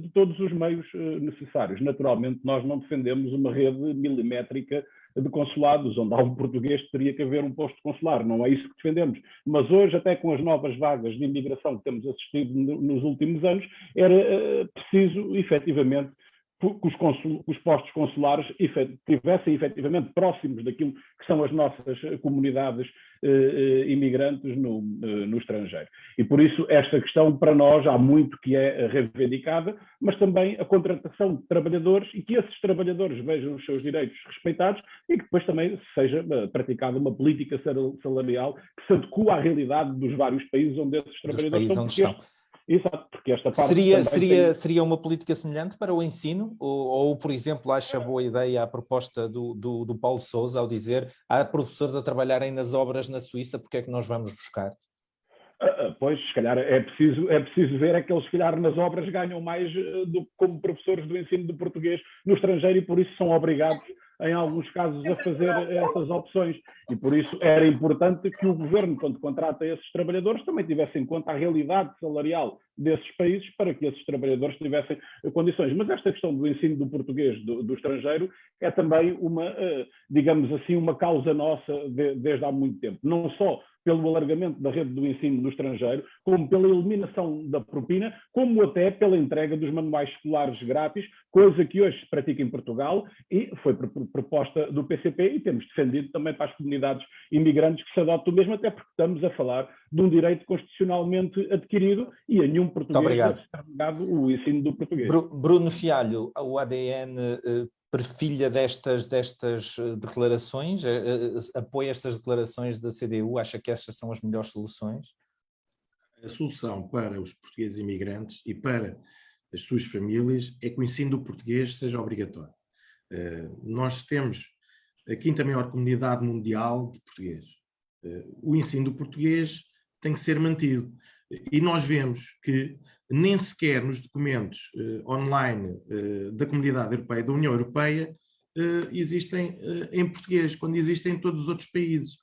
Speaker 9: de todos os meios necessários. Naturalmente, nós não defendemos uma rede milimétrica de consulados, onde há um português teria que haver um posto consular, não é isso que defendemos. Mas hoje, até com as novas vagas de imigração que temos assistido nos últimos anos, era preciso, efetivamente, que os postos consulares estivessem efetivamente próximos daquilo que são as nossas comunidades imigrantes no estrangeiro. E por isso esta questão para nós há muito que é reivindicada, mas também a contratação de trabalhadores e que esses trabalhadores vejam os seus direitos respeitados e que depois também seja praticada uma política salarial que se adequa à realidade dos vários países onde esses trabalhadores estão. Exato, porque esta parte
Speaker 1: seria uma política semelhante para o ensino? Ou, por exemplo, acha boa ideia a proposta do Paulo Sousa ao dizer há professores a trabalharem nas obras na Suíça, porque é que nós vamos buscar?
Speaker 9: Pois, se calhar é preciso ver que eles, se calhar, nas obras ganham mais como professores do ensino de português no estrangeiro e por isso são obrigados, em alguns casos, a fazer essas opções. E por isso era importante que o governo, quando contrata esses trabalhadores, também tivesse em conta a realidade salarial desses países para que esses trabalhadores tivessem condições. Mas esta questão do ensino do português do estrangeiro é também uma, digamos assim, uma causa nossa desde há muito tempo. Não só pelo alargamento da rede do ensino no estrangeiro, como pela eliminação da propina, como até pela entrega dos manuais escolares grátis, coisa que hoje se pratica em Portugal e foi proposta do PCP e temos defendido também para as comunidades imigrantes que se adotem o mesmo, até porque estamos a falar de um direito constitucionalmente adquirido e a nenhum português deve ser negado o ensino do português.
Speaker 1: Bruno Fialho, o ADN perfilha destas declarações, apoia estas declarações da CDU, acha que estas são as melhores soluções?
Speaker 8: A solução para os portugueses imigrantes e para as suas famílias é que o ensino do português seja obrigatório. Nós temos a quinta maior comunidade mundial de portugueses. O ensino do português tem que ser mantido. E nós vemos que nem sequer nos documentos online da Comunidade Europeia, da União Europeia, existem em português, quando existem em todos os outros países.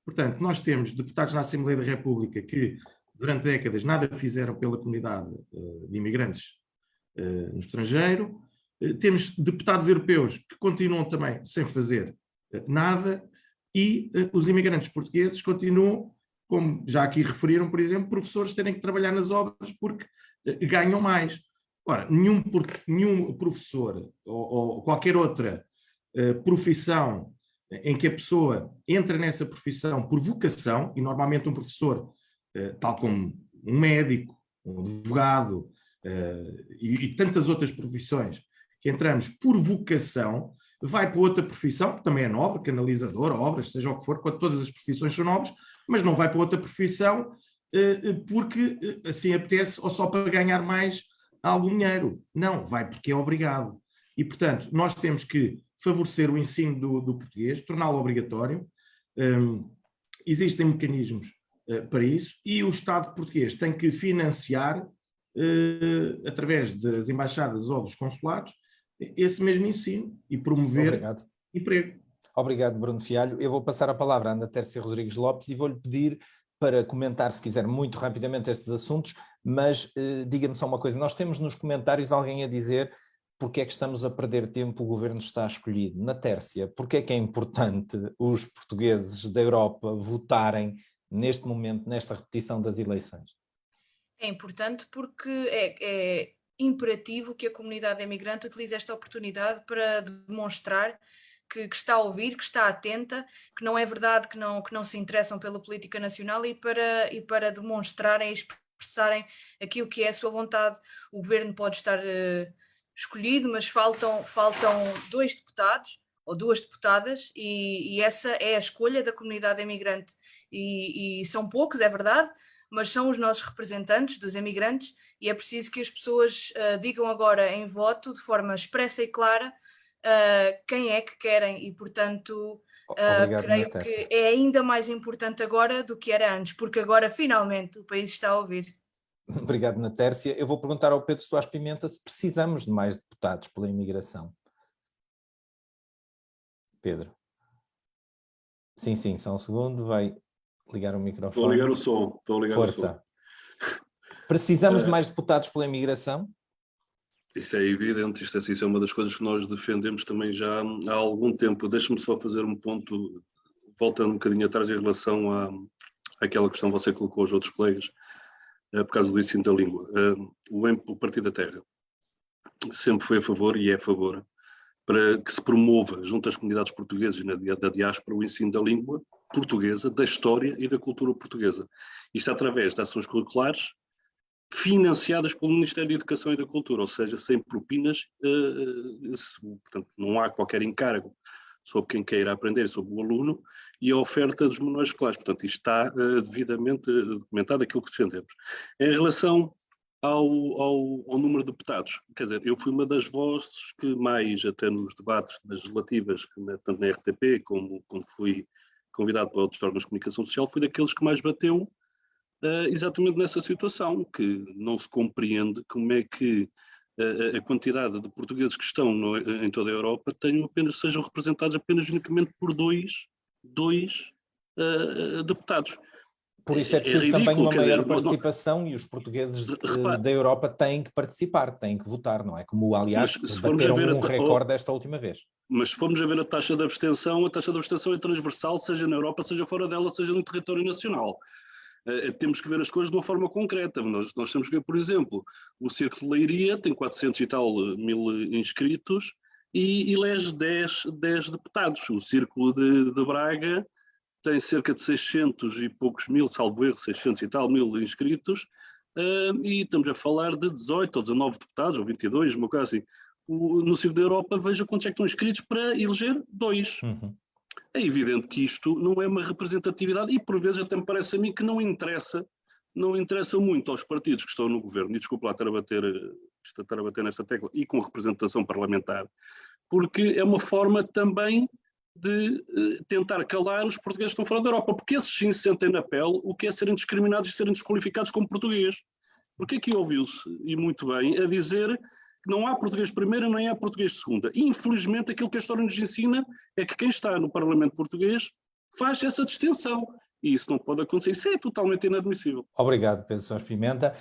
Speaker 8: Portanto, nós temos deputados na Assembleia da República que, durante décadas, nada fizeram pela comunidade de imigrantes no estrangeiro. Temos deputados europeus que continuam também sem fazer nada e os imigrantes portugueses continuam, como já aqui referiram, por exemplo, professores terem que trabalhar nas obras porque ganham mais. Ora, nenhum professor ou qualquer outra profissão em que a pessoa entra nessa profissão por vocação, e normalmente um professor, tal como um médico, um advogado e tantas outras profissões que entramos por vocação, vai para outra profissão, que também é nobre, canalizador, obras, seja o que for, todas as profissões são nobres, mas não vai para outra profissão porque assim apetece ou só para ganhar mais algum dinheiro. Não, vai porque é obrigado. E, portanto, nós temos que favorecer o ensino do português, torná-lo obrigatório. Existem mecanismos para isso e o Estado português tem que financiar, através das embaixadas ou dos consulados, esse mesmo ensino e promover emprego.
Speaker 1: Obrigado, Bruno Fialho. Eu vou passar a palavra à Ana Tércia Rodrigues Lopes e vou-lhe pedir para comentar, se quiser, muito rapidamente estes assuntos, mas diga-me só uma coisa, nós temos nos comentários alguém a dizer porque é que estamos a perder tempo, o governo está escolhido. Na Tércia, porque é que é importante os portugueses da Europa votarem neste momento, nesta repetição das eleições?
Speaker 3: É importante porque é imperativo que a comunidade imigrante utilize esta oportunidade para demonstrar que está a ouvir, que está atenta, que não é verdade que não se interessam pela política nacional e para demonstrarem e expressarem aquilo que é a sua vontade. O governo pode estar escolhido, mas faltam 2 deputados ou 2 deputadas e essa é a escolha da comunidade imigrante e são poucos, é verdade, mas são os nossos representantes dos imigrantes e é preciso que as pessoas digam agora em voto, de forma expressa e clara, quem é que querem e, portanto, creio que é ainda mais importante agora do que era antes, porque agora, finalmente, o país está a ouvir.
Speaker 1: Obrigado, Ana Tércia. Eu vou perguntar ao Pedro Soares Pimenta se precisamos de mais deputados pela imigração. Pedro. Sim, só um segundo, vai ligar o microfone.
Speaker 5: Estou a ligar o som.
Speaker 1: Força. Precisamos de mais deputados pela imigração?
Speaker 5: Isso é evidente, isso é uma das coisas que nós defendemos também já há algum tempo. Deixe-me só fazer um ponto, voltando um bocadinho atrás em relação àquela questão que você colocou aos outros colegas, por causa do ensino da língua. O Partido da Terra sempre foi a favor e é a favor para que se promova junto às comunidades portuguesas e da diáspora o ensino da língua portuguesa, da história e da cultura portuguesa. Isto através de ações curriculares financiadas pelo Ministério da Educação e da Cultura, ou seja, sem propinas, portanto, não há qualquer encargo sobre quem queira aprender, sobre o aluno, e a oferta dos manuais escolares. Portanto, isto está devidamente documentado aquilo que defendemos. Em relação ao número de deputados, quer dizer, eu fui uma das vozes que mais, até nos debates das relativas, tanto na RTP como quando fui convidado para outros órgãos de comunicação social, fui daqueles que mais bateu exatamente nessa situação, que não se compreende como é que a quantidade de portugueses que estão em toda a Europa sejam representados apenas unicamente por dois deputados.
Speaker 1: Por isso é preciso também uma maior participação e os portugueses da Europa têm que participar, têm que votar, não é? Como, aliás, bateram um recorde desta última vez.
Speaker 5: Mas se formos a ver a taxa de abstenção é transversal, seja na Europa, seja fora dela, seja no território nacional. Temos que ver as coisas de uma forma concreta. Nós temos que ver, por exemplo, o Círculo de Leiria tem 400 e tal mil inscritos e elege 10 deputados. O Círculo de Braga tem cerca de 600 e poucos mil, salvo erro, 600 e tal mil inscritos, e estamos a falar de 18 ou 19 deputados, ou 22, uma coisa assim. No Círculo da Europa, veja quantos é que estão inscritos para eleger 2. É evidente que isto não é uma representatividade e por vezes até me parece a mim que não interessa muito aos partidos que estão no governo, e desculpe lá estar a bater nesta tecla, e com representação parlamentar, porque é uma forma também de tentar calar os portugueses que estão fora da Europa, porque esses sim sentem na pele o que é serem discriminados e serem desqualificados como português. Porque aqui ouviu-se, e muito bem, a dizer que não há português primeira nem há português segunda. Infelizmente, aquilo que a história nos ensina é que quem está no Parlamento português faz essa distinção. E isso não pode acontecer. Isso é totalmente inadmissível.
Speaker 1: Obrigado, Pedro Soares Pimenta.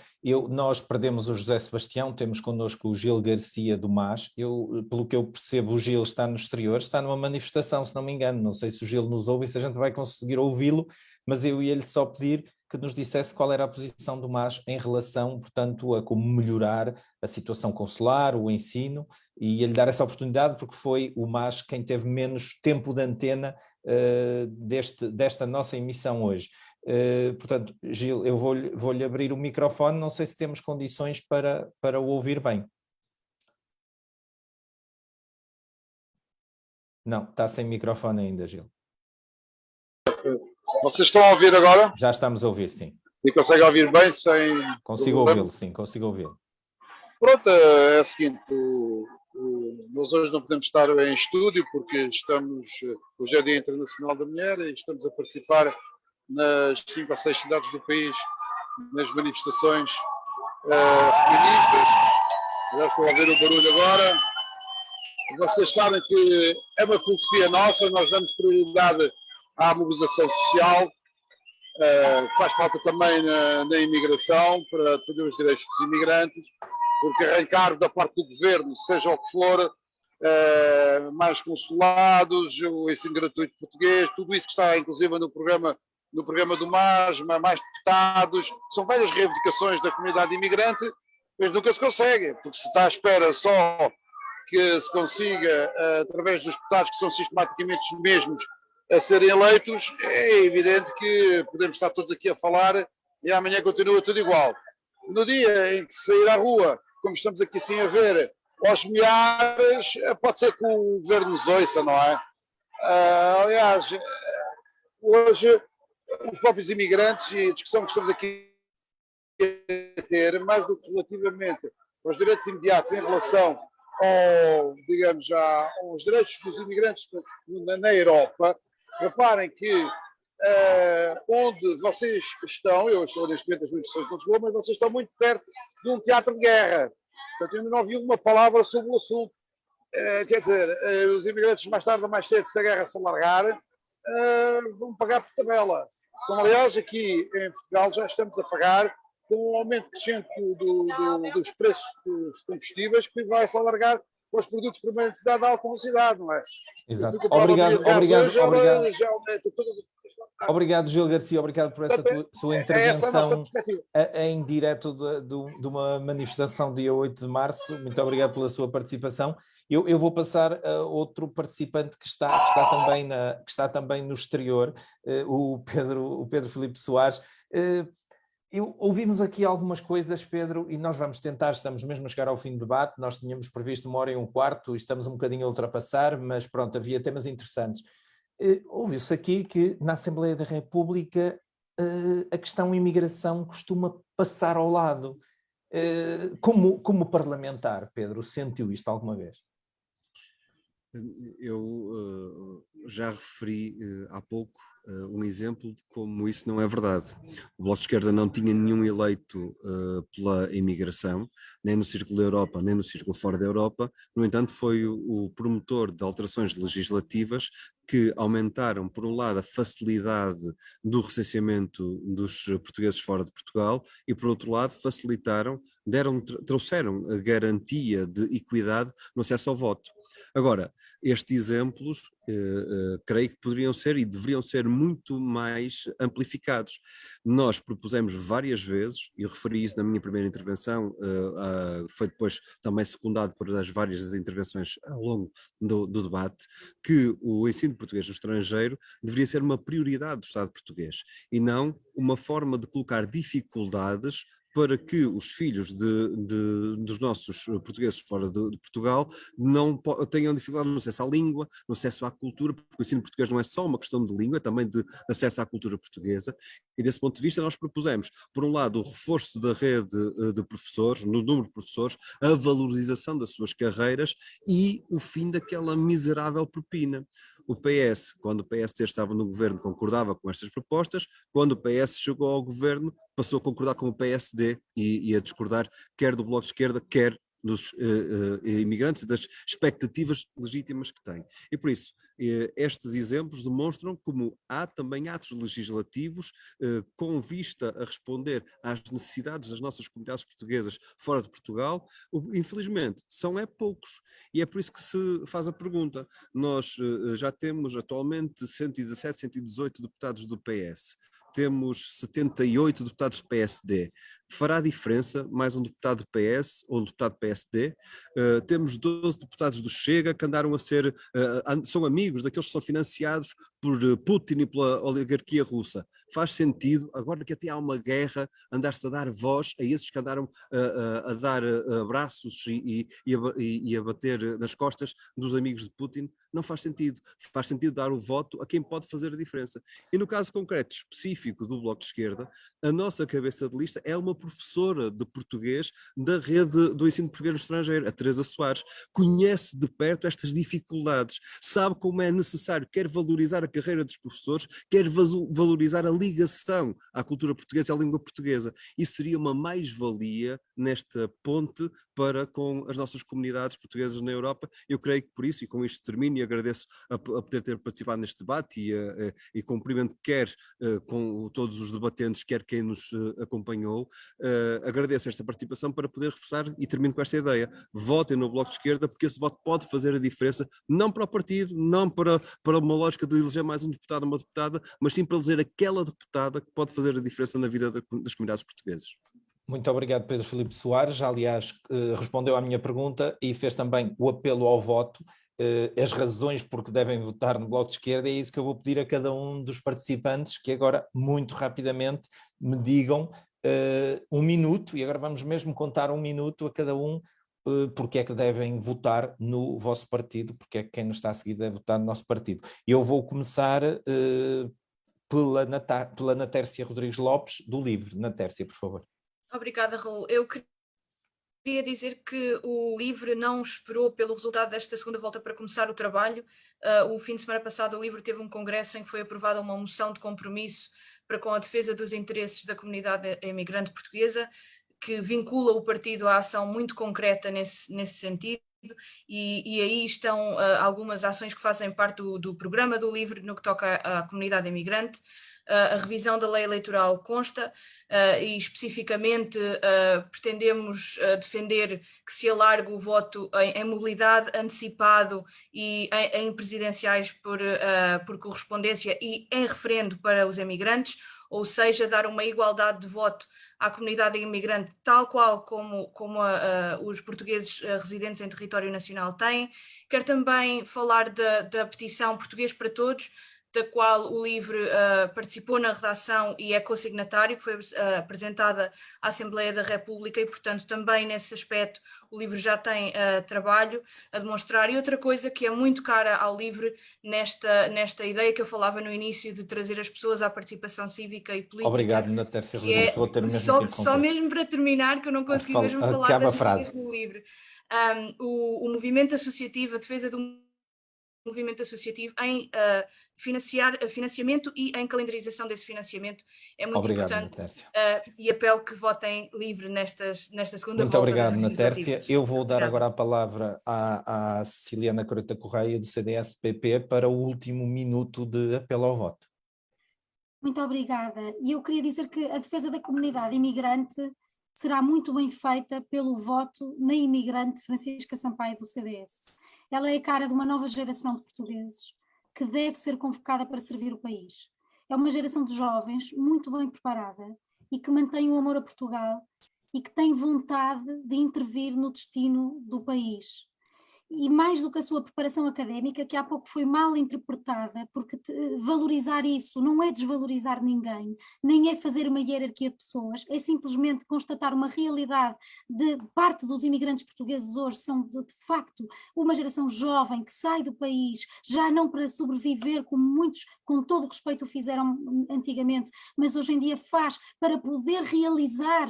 Speaker 1: Nós perdemos o José Sebastião, temos connosco o Gil Garcia do MAS. Pelo que eu percebo, o Gil está no exterior, está numa manifestação, se não me engano. Não sei se o Gil nos ouve e se a gente vai conseguir ouvi-lo, mas eu ia-lhe só pedir que nos dissesse qual era a posição do MAS em relação, portanto, a como melhorar a situação consular, o ensino, e ia-lhe dar essa oportunidade porque foi o MAS quem teve menos tempo de antena desta nossa emissão hoje. Portanto, Gil, eu vou-lhe abrir o microfone, não sei se temos condições para o ouvir bem. Não, está sem microfone ainda, Gil.
Speaker 15: Vocês estão a ouvir agora?
Speaker 1: Já estamos a ouvir, sim.
Speaker 15: E conseguem ouvir bem sem...
Speaker 1: Consigo ouvi-lo, sim, consigo ouvi-lo.
Speaker 15: Pronto, é o seguinte, nós hoje não podemos estar em estúdio porque hoje é Dia Internacional da Mulher e estamos a participar nas 5 ou 6 cidades do país nas manifestações feministas. Já estou a ouvir o barulho agora. Vocês sabem que é uma filosofia nossa, nós damos prioridade à mobilização social, faz falta também na imigração para defender os direitos dos imigrantes, porque arrancar da parte do governo, seja o que for, mais consulados, o ensino gratuito português, tudo isso que está inclusive no programa do MAS, mais deputados, são várias reivindicações da comunidade imigrante, mas nunca se consegue, porque se está à espera só que se consiga, através dos deputados que são sistematicamente os mesmos, a serem eleitos, é evidente que podemos estar todos aqui a falar e amanhã continua tudo igual. No dia em que sair à rua, como estamos aqui sim a ver, aos milhares, pode ser que o governo nos ouça, não é? Aliás, hoje, os próprios imigrantes e a discussão que estamos aqui a ter, mais do que relativamente aos direitos imediatos em relação aos direitos dos imigrantes na Europa, reparem que onde vocês estão, eu estou neste momento nas manifestações de Lisboa, mas vocês estão muito perto de um teatro de guerra. Portanto, ainda não ouvi uma palavra sobre o assunto. Quer dizer, os imigrantes mais tarde ou mais cedo, se a guerra se alargar, vão pagar por tabela. como aliás aqui em Portugal já estamos a pagar com o aumento crescente dos preços dos combustíveis, que vai se alargar para os produtos de primeira necessidade de alta velocidade, não é?
Speaker 1: Exato. Obrigado. Obrigado, Gil Garcia, obrigado por essa sua intervenção em direto de uma manifestação dia 8 de março. Muito obrigado pela sua participação. Eu vou passar a outro participante que está também no exterior, o Pedro Filipe Soares. Ouvimos aqui algumas coisas, Pedro, e nós vamos tentar, estamos mesmo a chegar ao fim do debate, nós tínhamos previsto 1h15 e estamos um bocadinho a ultrapassar, mas pronto, havia temas interessantes. Ouviu-se aqui que na Assembleia da República a questão imigração costuma passar ao lado. Como parlamentar, Pedro, sentiu isto alguma vez?
Speaker 7: Eu já referi há pouco um exemplo de como isso não é verdade. O Bloco de Esquerda não tinha nenhum eleito pela imigração, nem no Círculo da Europa, nem no Círculo fora da Europa. No entanto, foi o promotor de alterações legislativas que aumentaram, por um lado, a facilidade do recenseamento dos portugueses fora de Portugal e, por outro lado, trouxeram a garantia de equidade no acesso ao voto. Agora, estes exemplos, creio que poderiam ser e deveriam ser muito mais amplificados. Nós propusemos várias vezes, e eu referi isso na minha primeira intervenção, foi depois também secundado por as várias intervenções ao longo do debate, que o ensino de português no estrangeiro deveria ser uma prioridade do Estado português e não uma forma de colocar dificuldades para que os filhos dos nossos portugueses fora de Portugal não tenham dificuldade no acesso à língua, no acesso à cultura, porque o ensino português não é só uma questão de língua, é também de acesso à cultura portuguesa, e desse ponto de vista nós propusemos, por um lado, o reforço da rede de professores, no número de professores, a valorização das suas carreiras e o fim daquela miserável propina. O PS, quando o PSD estava no governo, concordava com estas propostas, quando o PS chegou ao governo, passou a concordar com o PSD e a discordar quer do Bloco de Esquerda, quer dos imigrantes e das expectativas legítimas que têm. E por isso, estes exemplos demonstram como há também atos legislativos com vista a responder às necessidades das nossas comunidades portuguesas fora de Portugal. Infelizmente, são poucos. E é por isso que se faz a pergunta. Nós já temos atualmente 117, 118 deputados do PS. Temos 78 deputados do PSD. Fará diferença mais um deputado do PS ou um deputado do PSD? Temos 12 deputados do Chega que andaram a ser, são amigos daqueles que são financiados por Putin e pela oligarquia russa. Faz sentido, agora que até há uma guerra, andar-se a dar voz a esses que andaram a dar abraços e a bater nas costas dos amigos de Putin? Não faz sentido. Faz sentido dar o voto a quem pode fazer a diferença. E no caso concreto, específico do Bloco de Esquerda, a nossa cabeça de lista é uma professora de português da rede do ensino português no estrangeiro, a Teresa Soares. Conhece de perto estas dificuldades, sabe como é necessário, quer valorizar a carreira dos professores, quer valorizar a ligação à cultura portuguesa e à língua portuguesa. Isso seria uma mais-valia nesta ponte para com as nossas comunidades portuguesas na Europa. Eu creio que por isso, e com isto termino, e agradeço a poder ter participado neste debate e cumprimento quer com todos os debatentes, quer quem nos acompanhou, agradeço esta participação para poder reforçar e termino com esta ideia. Votem no Bloco de Esquerda, porque esse voto pode fazer a diferença, não para o partido, não para uma lógica de eleger mais um deputado ou uma deputada, mas sim para eleger aquela deputada que pode fazer a diferença na vida das comunidades portuguesas.
Speaker 1: Muito obrigado, Pedro Filipe Soares. Aliás, respondeu à minha pergunta e fez também o apelo ao voto, as razões por que devem votar no Bloco de Esquerda. É isso que eu vou pedir a cada um dos participantes, que agora, muito rapidamente, me digam um minuto, e agora vamos mesmo contar um minuto a cada um, porque é que devem votar no vosso partido, porque é que quem nos está a seguir deve votar no nosso partido. Eu vou começar pela Natércia Rodrigues Lopes, do LIVRE. Natércia, por favor.
Speaker 3: Obrigada, Raul. Eu queria dizer que o LIVRE não esperou pelo resultado desta segunda volta para começar o trabalho. O fim de semana passado o LIVRE teve um congresso em que foi aprovada uma moção de compromisso para com a defesa dos interesses da comunidade imigrante portuguesa, que vincula o partido à ação muito concreta nesse sentido. E aí estão algumas ações que fazem parte do programa do LIVRE no que toca à comunidade imigrante. a revisão da lei eleitoral consta, e especificamente pretendemos defender que se alargue o voto em mobilidade, antecipado e em presidenciais por correspondência e em referendo para os imigrantes, ou seja, dar uma igualdade de voto à comunidade imigrante, tal qual como os portugueses residentes em território nacional têm. Quero também falar da petição Português para Todos, da qual o LIVRE participou na redação e é co-signatário, que foi apresentada à Assembleia da República, e, portanto, também nesse aspecto o LIVRE já tem trabalho a demonstrar. E outra coisa que é muito cara ao LIVRE nesta ideia que eu falava no início de trazer as pessoas à participação cívica e política.
Speaker 1: Obrigado, Natércia
Speaker 3: Rodrigues,
Speaker 1: vou ter mesmo que
Speaker 3: só mesmo para terminar, que eu não consegui mesmo falar das ideias do LIVRE. O movimento associativo, a defesa do movimento associativo em financiamento e em calendarização desse financiamento é muito importante. E apelo que votem LIVRE nesta segunda volta.
Speaker 1: Muito obrigado, Natércia. Eu vou dar agora a palavra à Ceciliana Coreta Correia, do CDS-PP, para o último minuto de apelo ao voto.
Speaker 12: Muito obrigada. E eu queria dizer que a defesa da comunidade imigrante será muito bem feita pelo voto na imigrante Francisca Sampaio, do CDS. Ela é a cara de uma nova geração de portugueses que deve ser convocada para servir o país. É uma geração de jovens muito bem preparada e que mantém o amor a Portugal e que tem vontade de intervir no destino do país. E mais do que a sua preparação académica, que há pouco foi mal interpretada, porque valorizar isso não é desvalorizar ninguém, nem é fazer uma hierarquia de pessoas, é simplesmente constatar uma realidade de parte dos imigrantes portugueses hoje são de facto uma geração jovem que sai do país, já não para sobreviver como muitos, com todo o respeito, o fizeram antigamente, mas hoje em dia faz para poder realizar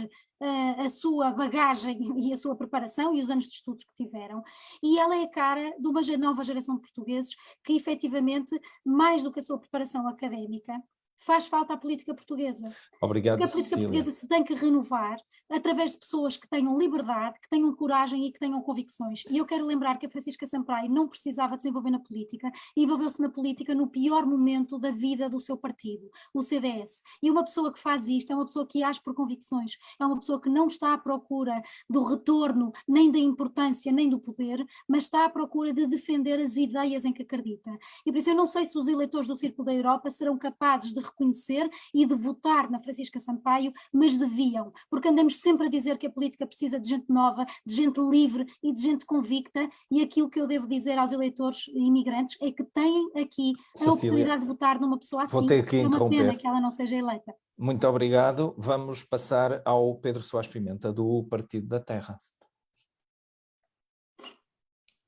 Speaker 12: a sua bagagem e a sua preparação e os anos de estudos que tiveram, e ela é a cara de uma nova geração de portugueses que efetivamente, mais do que a sua preparação académica, faz falta à política portuguesa.
Speaker 1: Obrigado,
Speaker 12: porque a política
Speaker 1: Cecília.
Speaker 12: portuguesa se tem que renovar através de pessoas que tenham liberdade, que tenham coragem e que tenham convicções. E eu quero lembrar que a Francisca Sampaio não precisava de se envolver na política, envolveu-se na política no pior momento da vida do seu partido, o CDS. E uma pessoa que faz isto é uma pessoa que age por convicções, é uma pessoa que não está à procura do retorno, nem da importância, nem do poder, mas está à procura de defender as ideias em que acredita. E por isso eu não sei se os eleitores do Círculo da Europa serão capazes de reconhecer e de votar na Francisca Sampaio, mas deviam, porque andamos sempre a dizer que a política precisa de gente nova, de gente livre e de gente convicta, e aquilo que eu devo dizer aos eleitores imigrantes é que têm aqui a oportunidade de votar numa pessoa assim. É uma pena que ela não seja eleita.
Speaker 1: Muito obrigado. Vamos passar ao Pedro Soares Pimenta, do Partido da Terra.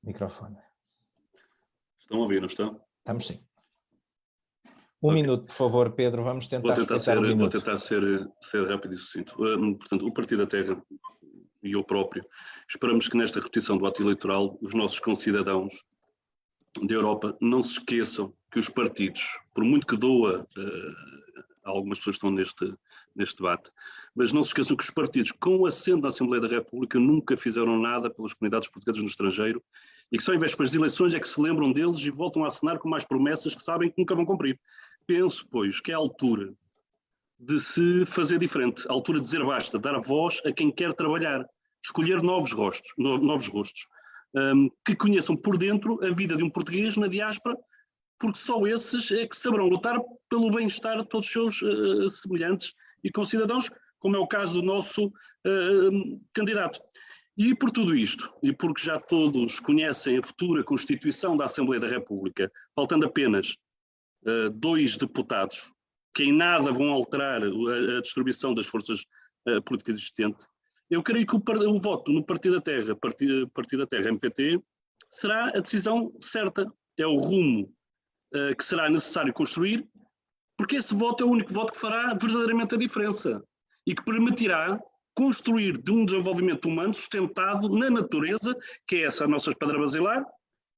Speaker 1: Microfone.
Speaker 5: Estão a ouvir, não estão?
Speaker 1: Estamos sim. Um minuto, por favor, Pedro, vamos tentar respeitar um minuto.
Speaker 5: Vou tentar ser rápido e sucinto. Portanto, o Partido da Terra e eu próprio esperamos que nesta repetição do ato eleitoral os nossos concidadãos da Europa não se esqueçam que os partidos, por muito que doa, algumas pessoas estão neste debate, mas não se esqueçam que os partidos, com assento na Assembleia da República, nunca fizeram nada pelas comunidades portuguesas no estrangeiro e que só em vésperas de eleições é que se lembram deles e voltam a assinar com mais promessas que sabem que nunca vão cumprir. Penso, pois, que é a altura de se fazer diferente, a altura de dizer basta, dar voz a quem quer trabalhar, escolher novos rostos, que conheçam por dentro a vida de um português na diáspora, porque só esses é que saberão lutar pelo bem-estar de todos os seus semelhantes e concidadãos, como é o caso do nosso candidato. E por tudo isto, e porque já todos conhecem a futura Constituição da Assembleia da República, faltando apenas 2 deputados, que em nada vão alterar a distribuição das forças políticas existentes, eu creio que o voto no Partido da Terra, Partido da Terra MPT, será a decisão certa, é o rumo que será necessário construir, porque esse voto é o único voto que fará verdadeiramente a diferença e que permitirá construir de um desenvolvimento humano sustentado na natureza, que é essa a nossa esquadra basilar,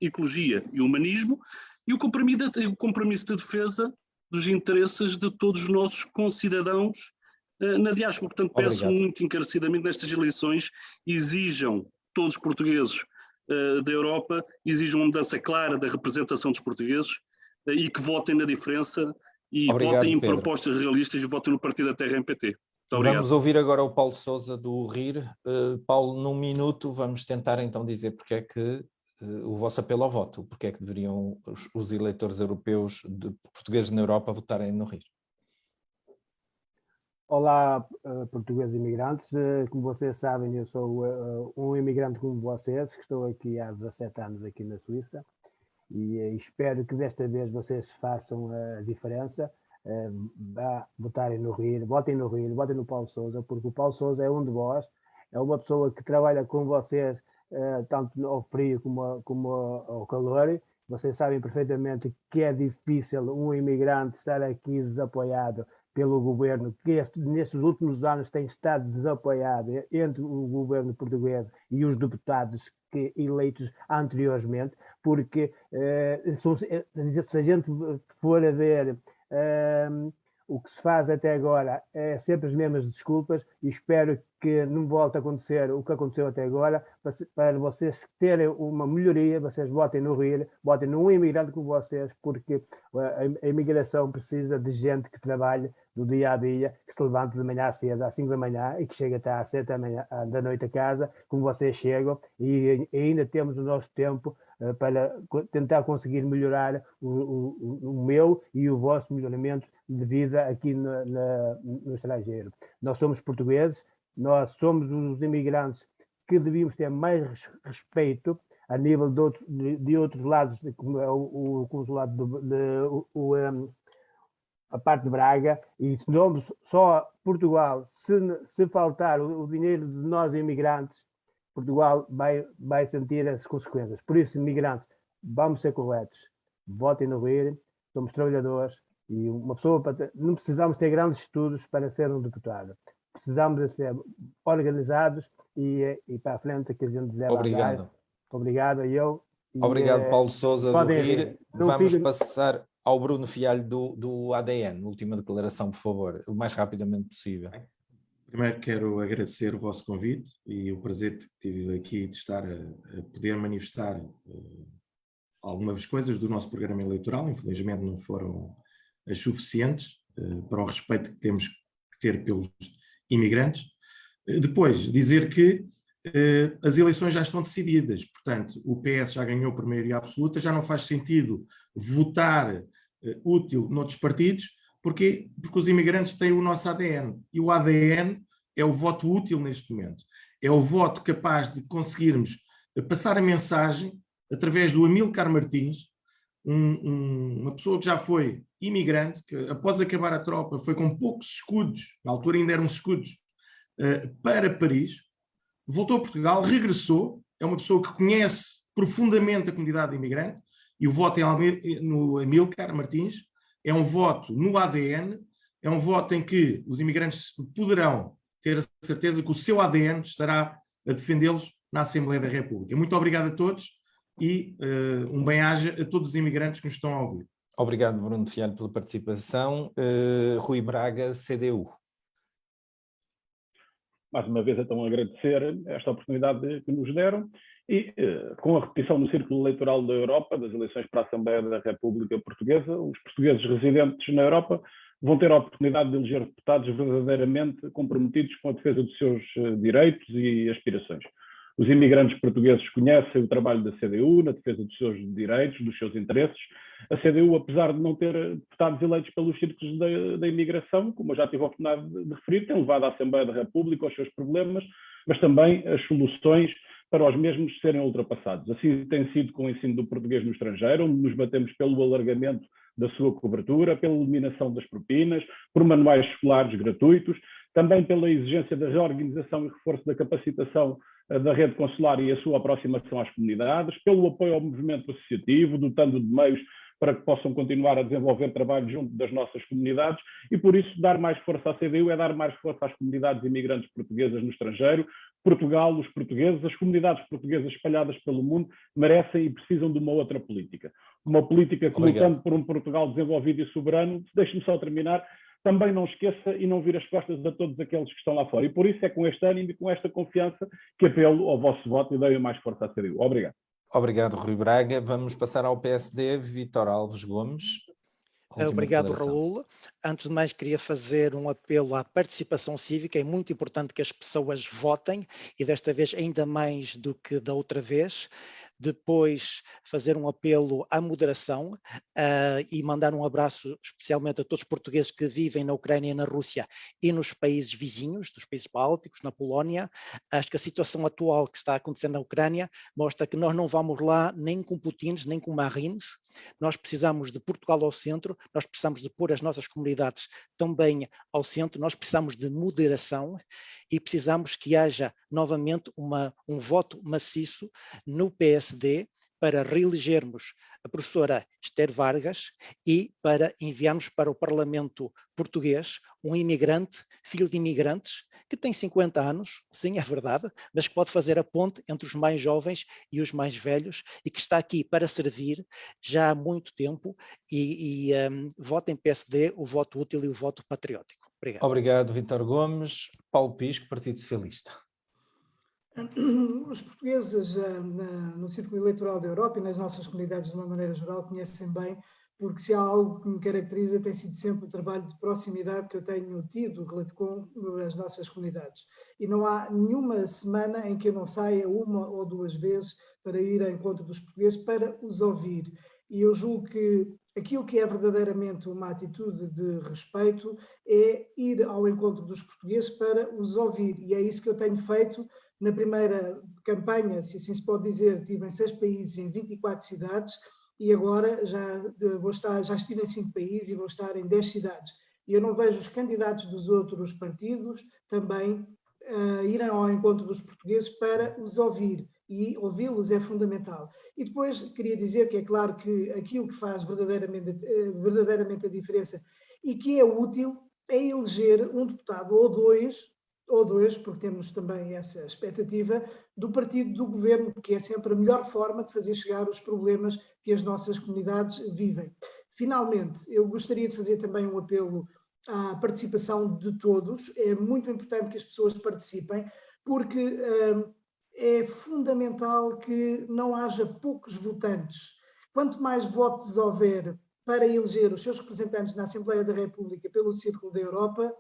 Speaker 5: ecologia e humanismo, e o compromisso de defesa dos interesses de todos os nossos concidadãos na diáspora. Portanto, peço muito encarecidamente nestas eleições, exijam todos os portugueses da Europa, exijam uma mudança clara da representação dos portugueses e que votem na diferença e votem em propostas realistas e votem no Partido da Terra MPT. Muito obrigado.
Speaker 1: Vamos ouvir agora o Paulo Sousa do RIR. Paulo, num minuto, vamos tentar então dizer porque é que o vosso apelo ao voto, porque é que deveriam os eleitores europeus portugueses na Europa votarem no RIR.
Speaker 6: Olá, portugueses imigrantes. Como vocês sabem, eu sou um imigrante como vocês, que estou aqui há 17 anos aqui na Suíça, e espero que desta vez vocês façam a diferença, votarem no RIR, votem no Paulo Sousa, porque o Paulo Sousa é um de vós, é uma pessoa que trabalha com vocês tanto ao frio como ao calor. Vocês sabem perfeitamente que é difícil um imigrante estar aqui desapoiado pelo governo, que nestes últimos anos tem estado desapoiado entre o governo português e os deputados eleitos anteriormente, porque se a gente for a ver o que se faz até agora é sempre as mesmas desculpas, e espero que não volte a acontecer o que aconteceu até agora, para vocês terem uma melhoria. Vocês votem no RIR, votem num imigrante como vocês, porque a imigração precisa de gente que trabalhe do dia a dia, que se levante de manhã cedo, às 5 da manhã, e que chegue até às 7 da noite a casa, como vocês chegam, e ainda temos o nosso tempo para tentar conseguir melhorar o meu e o vosso melhoramento de vida aqui no estrangeiro. Nós somos portugueses, nós somos os imigrantes que devíamos ter mais respeito a nível de outros lados, como é o consulado a parte de Braga, e somos só Portugal. Se faltar o dinheiro de nós imigrantes, Portugal vai sentir as consequências. Por isso, imigrantes, vamos ser corretos. Votem no RIR, somos trabalhadores, e uma pessoa, não precisamos ter grandes estudos para ser um deputado. Precisamos de ser organizados e para a frente que a gente deve andar. Obrigado a eu.
Speaker 1: Obrigado, Paulo Sousa do RIR. Vamos passar ao Bruno Fialho do ADN. Última declaração, por favor, o mais rapidamente possível.
Speaker 8: Primeiro quero agradecer o vosso convite e o prazer que tive aqui de estar a poder manifestar algumas coisas do nosso programa eleitoral. Infelizmente não foram as suficientes para o respeito que temos que ter pelos imigrantes. Depois, dizer que as eleições já estão decididas, portanto, o PS já ganhou por maioria absoluta, já não faz sentido votar útil noutros partidos. Porquê? Porque os imigrantes têm o nosso ADN, e o ADN é o voto útil neste momento. É o voto capaz de conseguirmos passar a mensagem através do Amílcar Martins, uma pessoa que já foi imigrante, que após acabar a tropa foi com poucos escudos, na altura ainda eram escudos, para Paris, voltou a Portugal, regressou, é uma pessoa que conhece profundamente a comunidade imigrante, e o voto no Amílcar Martins é um voto no ADN, é um voto em que os imigrantes poderão ter a certeza que o seu ADN estará a defendê-los na Assembleia da República. Muito obrigado a todos e um bem-aja a todos os imigrantes que nos estão a ouvir.
Speaker 1: Obrigado, Bruno Fialho, pela participação. Rui Braga, CDU.
Speaker 9: Mais uma vez, então, agradecer esta oportunidade que nos deram e, com a repetição no círculo eleitoral da Europa, das eleições para a Assembleia da República Portuguesa, os portugueses residentes na Europa vão ter a oportunidade de eleger deputados verdadeiramente comprometidos com a defesa dos seus direitos e aspirações. Os imigrantes portugueses conhecem o trabalho da CDU na defesa dos seus direitos, dos seus interesses. A CDU, apesar de não ter deputados eleitos pelos círculos da imigração, como eu já tive a oportunidade de referir, tem levado à Assembleia da República os seus problemas, mas também as soluções para os mesmos serem ultrapassados. Assim tem sido com o ensino do português no estrangeiro, onde nos batemos pelo alargamento da sua cobertura, pela eliminação das propinas, por manuais escolares gratuitos, também pela exigência da reorganização e reforço da capacitação da rede consular e a sua aproximação às comunidades, pelo apoio ao movimento associativo, dotando de meios para que possam continuar a desenvolver trabalho junto das nossas comunidades, e por isso dar mais força à CDU é dar mais força às comunidades imigrantes portuguesas no estrangeiro. Portugal, os portugueses, as comunidades portuguesas espalhadas pelo mundo merecem e precisam de uma outra política. Uma política que, lutando por um Portugal desenvolvido e soberano, deixe-me só terminar, também não esqueça e não vire as costas a todos aqueles que estão lá fora. E por isso é com este ânimo e com esta confiança que apelo ao vosso voto e dei mais força à CDU. Obrigado.
Speaker 1: Obrigado, Rui Braga. Vamos passar ao PSD, Vítor Alves Gomes.
Speaker 10: Obrigado, Raul. Antes de mais, queria fazer um apelo à participação cívica. É muito importante que as pessoas votem e desta vez ainda mais do que da outra vez. Depois, fazer um apelo à moderação e mandar um abraço especialmente a todos os portugueses que vivem na Ucrânia e na Rússia e nos países vizinhos, dos países bálticos, na Polónia. Acho que a situação atual que está acontecendo na Ucrânia mostra que nós não vamos lá nem com Putins, nem com Marines. Nós precisamos de Portugal ao centro, nós precisamos de pôr as nossas comunidades também ao centro, nós precisamos de moderação e precisamos que haja novamente um voto maciço no PSD para reelegermos a professora Esther Vargas e para enviarmos para o Parlamento português um imigrante, filho de imigrantes, que tem 50 anos, sim, é verdade, mas que pode fazer a ponte entre os mais jovens e os mais velhos e que está aqui para servir já há muito tempo e votem PSD, o voto útil e o voto patriótico. Obrigado.
Speaker 1: Obrigado, Vítor Gomes. Paulo Pisco, Partido Socialista.
Speaker 11: Os portugueses no círculo eleitoral da Europa e nas nossas comunidades de uma maneira geral conhecem bem, porque se há algo que me caracteriza tem sido sempre o trabalho de proximidade que eu tenho tido com as nossas comunidades. E não há nenhuma semana em que eu não saia uma ou duas vezes para ir ao encontro dos portugueses para os ouvir. E eu julgo que aquilo que é verdadeiramente uma atitude de respeito é ir ao encontro dos portugueses para os ouvir. E é isso que eu tenho feito. Na primeira campanha, se assim se pode dizer, estive em 6 países, em 24 cidades, e agora já estive em 5 países e vou estar em 10 cidades. E eu não vejo os candidatos dos outros partidos também irem ao encontro dos portugueses para os ouvir. E ouvi-los é fundamental. E depois queria dizer que é claro que aquilo que faz verdadeiramente a diferença e que é útil é eleger um deputado ou dois, porque temos também essa expectativa, do partido do governo, porque é sempre a melhor forma de fazer chegar os problemas que as nossas comunidades vivem. Finalmente, eu gostaria de fazer também um apelo à participação de todos. É muito importante que as pessoas participem, porque é fundamental que não haja poucos votantes. Quanto mais votos houver para eleger os seus representantes na Assembleia da República pelo Círculo da Europa,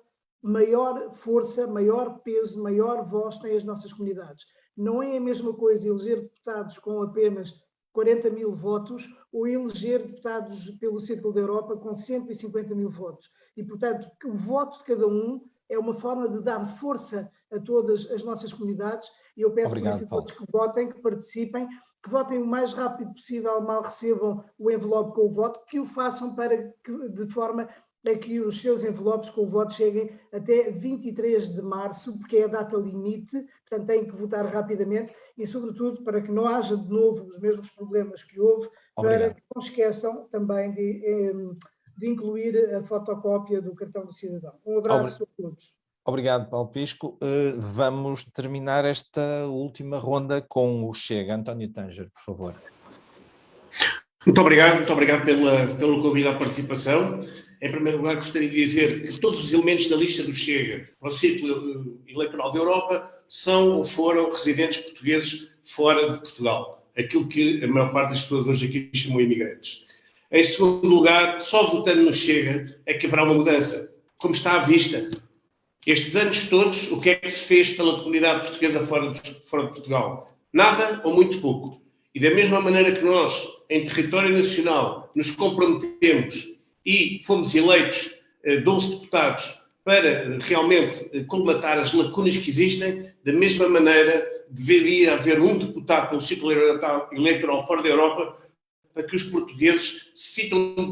Speaker 11: maior força, maior peso, maior voz têm as nossas comunidades. Não é a mesma coisa eleger deputados com apenas 40 mil votos ou eleger deputados pelo Círculo da Europa com 150 mil votos. E, portanto, o voto de cada um é uma forma de dar força a todas as nossas comunidades e eu peço por isso a todos que votem, que participem, que votem o mais rápido possível, mal recebam o envelope com o voto, que o façam de forma a que os seus envelopes com o voto cheguem até 23 de março, porque é a data limite, portanto têm que votar rapidamente e, sobretudo, para que não haja de novo os mesmos problemas que houve, para que não esqueçam também de incluir a fotocópia do cartão do cidadão. Um abraço a todos.
Speaker 1: Obrigado, Paulo Pisco. Vamos terminar esta última ronda com o Chega. António Tanger, por favor.
Speaker 14: Muito obrigado pelo convite à participação. Em primeiro lugar, gostaria de dizer que todos os elementos da lista do Chega ao Círculo Eleitoral da Europa são ou foram residentes portugueses fora de Portugal. Aquilo que a maior parte das pessoas hoje aqui chamam imigrantes. Em segundo lugar, só votando no Chega é que haverá uma mudança, como está à vista. Estes anos todos, o que é que se fez pela comunidade portuguesa fora de Portugal? Nada ou muito pouco. E da mesma maneira que nós, em território nacional, nos comprometemos e fomos eleitos 12 deputados para realmente colmatar as lacunas que existem, da mesma maneira deveria haver um deputado pelo ciclo eleitoral fora da Europa para que os portugueses se sintam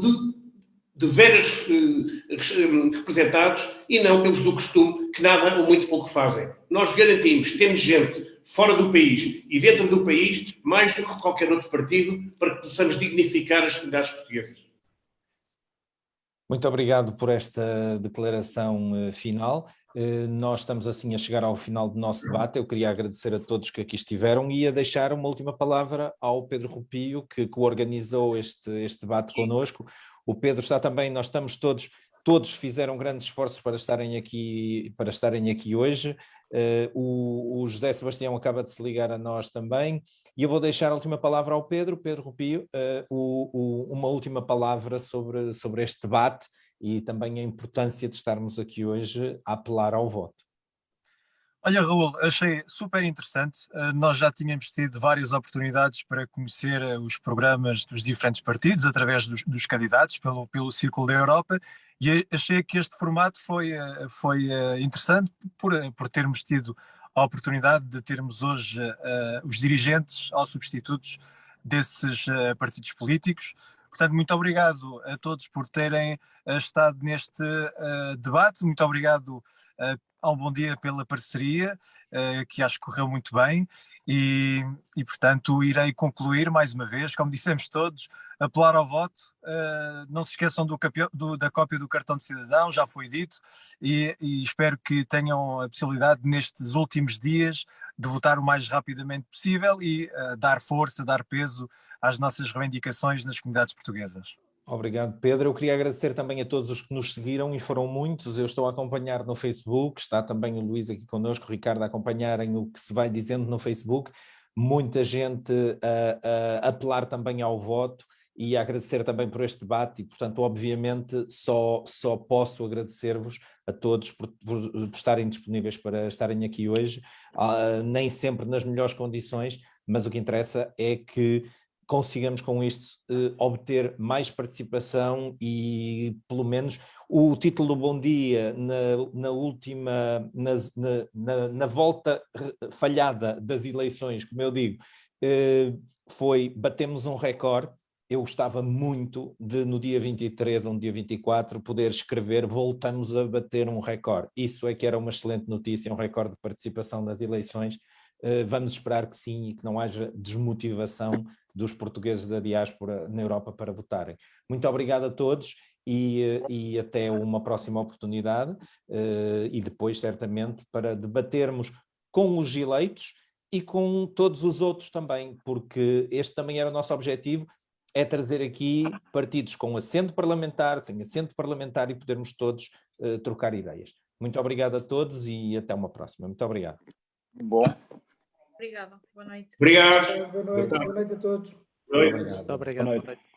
Speaker 14: de veras representados e não pelos do costume que nada ou muito pouco fazem. Nós garantimos que temos gente fora do país e dentro do país mais do que qualquer outro partido para que possamos dignificar as comunidades portuguesas.
Speaker 1: Muito obrigado por esta declaração final. Nós estamos assim a chegar ao final do nosso debate. Eu queria agradecer a todos que aqui estiveram e a deixar uma última palavra ao Pedro Rupio, que organizou este debate connosco. O Pedro está também, nós estamos todos todos fizeram grandes esforços para estarem aqui hoje. O José Sebastião acaba de se ligar a nós também, e eu vou deixar a última palavra ao Pedro Rupio, uma última palavra sobre este debate e também a importância de estarmos aqui hoje a apelar ao voto.
Speaker 2: Olha, Raul, achei super interessante. Nós já tínhamos tido várias oportunidades para conhecer os programas dos diferentes partidos através dos candidatos pelo Círculo da Europa, e achei que este formato foi interessante por termos tido a oportunidade de termos hoje os dirigentes ou substitutos desses partidos políticos. Portanto, muito obrigado a todos por terem estado neste debate. Muito obrigado ao Bom Dia pela parceria, que acho que correu muito bem, e portanto irei concluir mais uma vez, como dissemos todos, apelar ao voto. Não se esqueçam da cópia do cartão de cidadão, já foi dito, e espero que tenham a possibilidade nestes últimos dias de votar o mais rapidamente possível e dar força, dar peso às nossas reivindicações nas comunidades portuguesas.
Speaker 1: Obrigado, Pedro. Eu queria agradecer também a todos os que nos seguiram, e foram muitos. Eu estou a acompanhar no Facebook, está também o Luís aqui connosco, o Ricardo, a acompanharem o que se vai dizendo no Facebook. Muita gente a apelar também ao voto, e a agradecer também por este debate, e portanto obviamente só posso agradecer-vos a todos por estarem disponíveis para estarem aqui hoje, nem sempre nas melhores condições, mas o que interessa é que consigamos com isto obter mais participação, e pelo menos o título do Bom Dia na volta falhada das eleições, como eu digo, foi batemos um recorde. Eu gostava muito de, no dia 23 ou no dia 24, poder escrever voltamos a bater um recorde. Isso é que era uma excelente notícia, um recorde de participação nas eleições. Vamos esperar que sim, e que não haja desmotivação dos portugueses da diáspora na Europa para votarem. Muito obrigado a todos, e até uma próxima oportunidade, e depois certamente para debatermos com os eleitos e com todos os outros também, porque este também era o nosso objetivo, é trazer aqui partidos com assento parlamentar, sem assento parlamentar, e podermos todos trocar ideias. Muito obrigado a todos e até uma próxima. Muito obrigado.
Speaker 13: Bom.
Speaker 3: Obrigada. Boa noite.
Speaker 14: Obrigado.
Speaker 11: Boa noite a todos.
Speaker 14: Boa noite.
Speaker 10: Muito obrigado. Boa noite.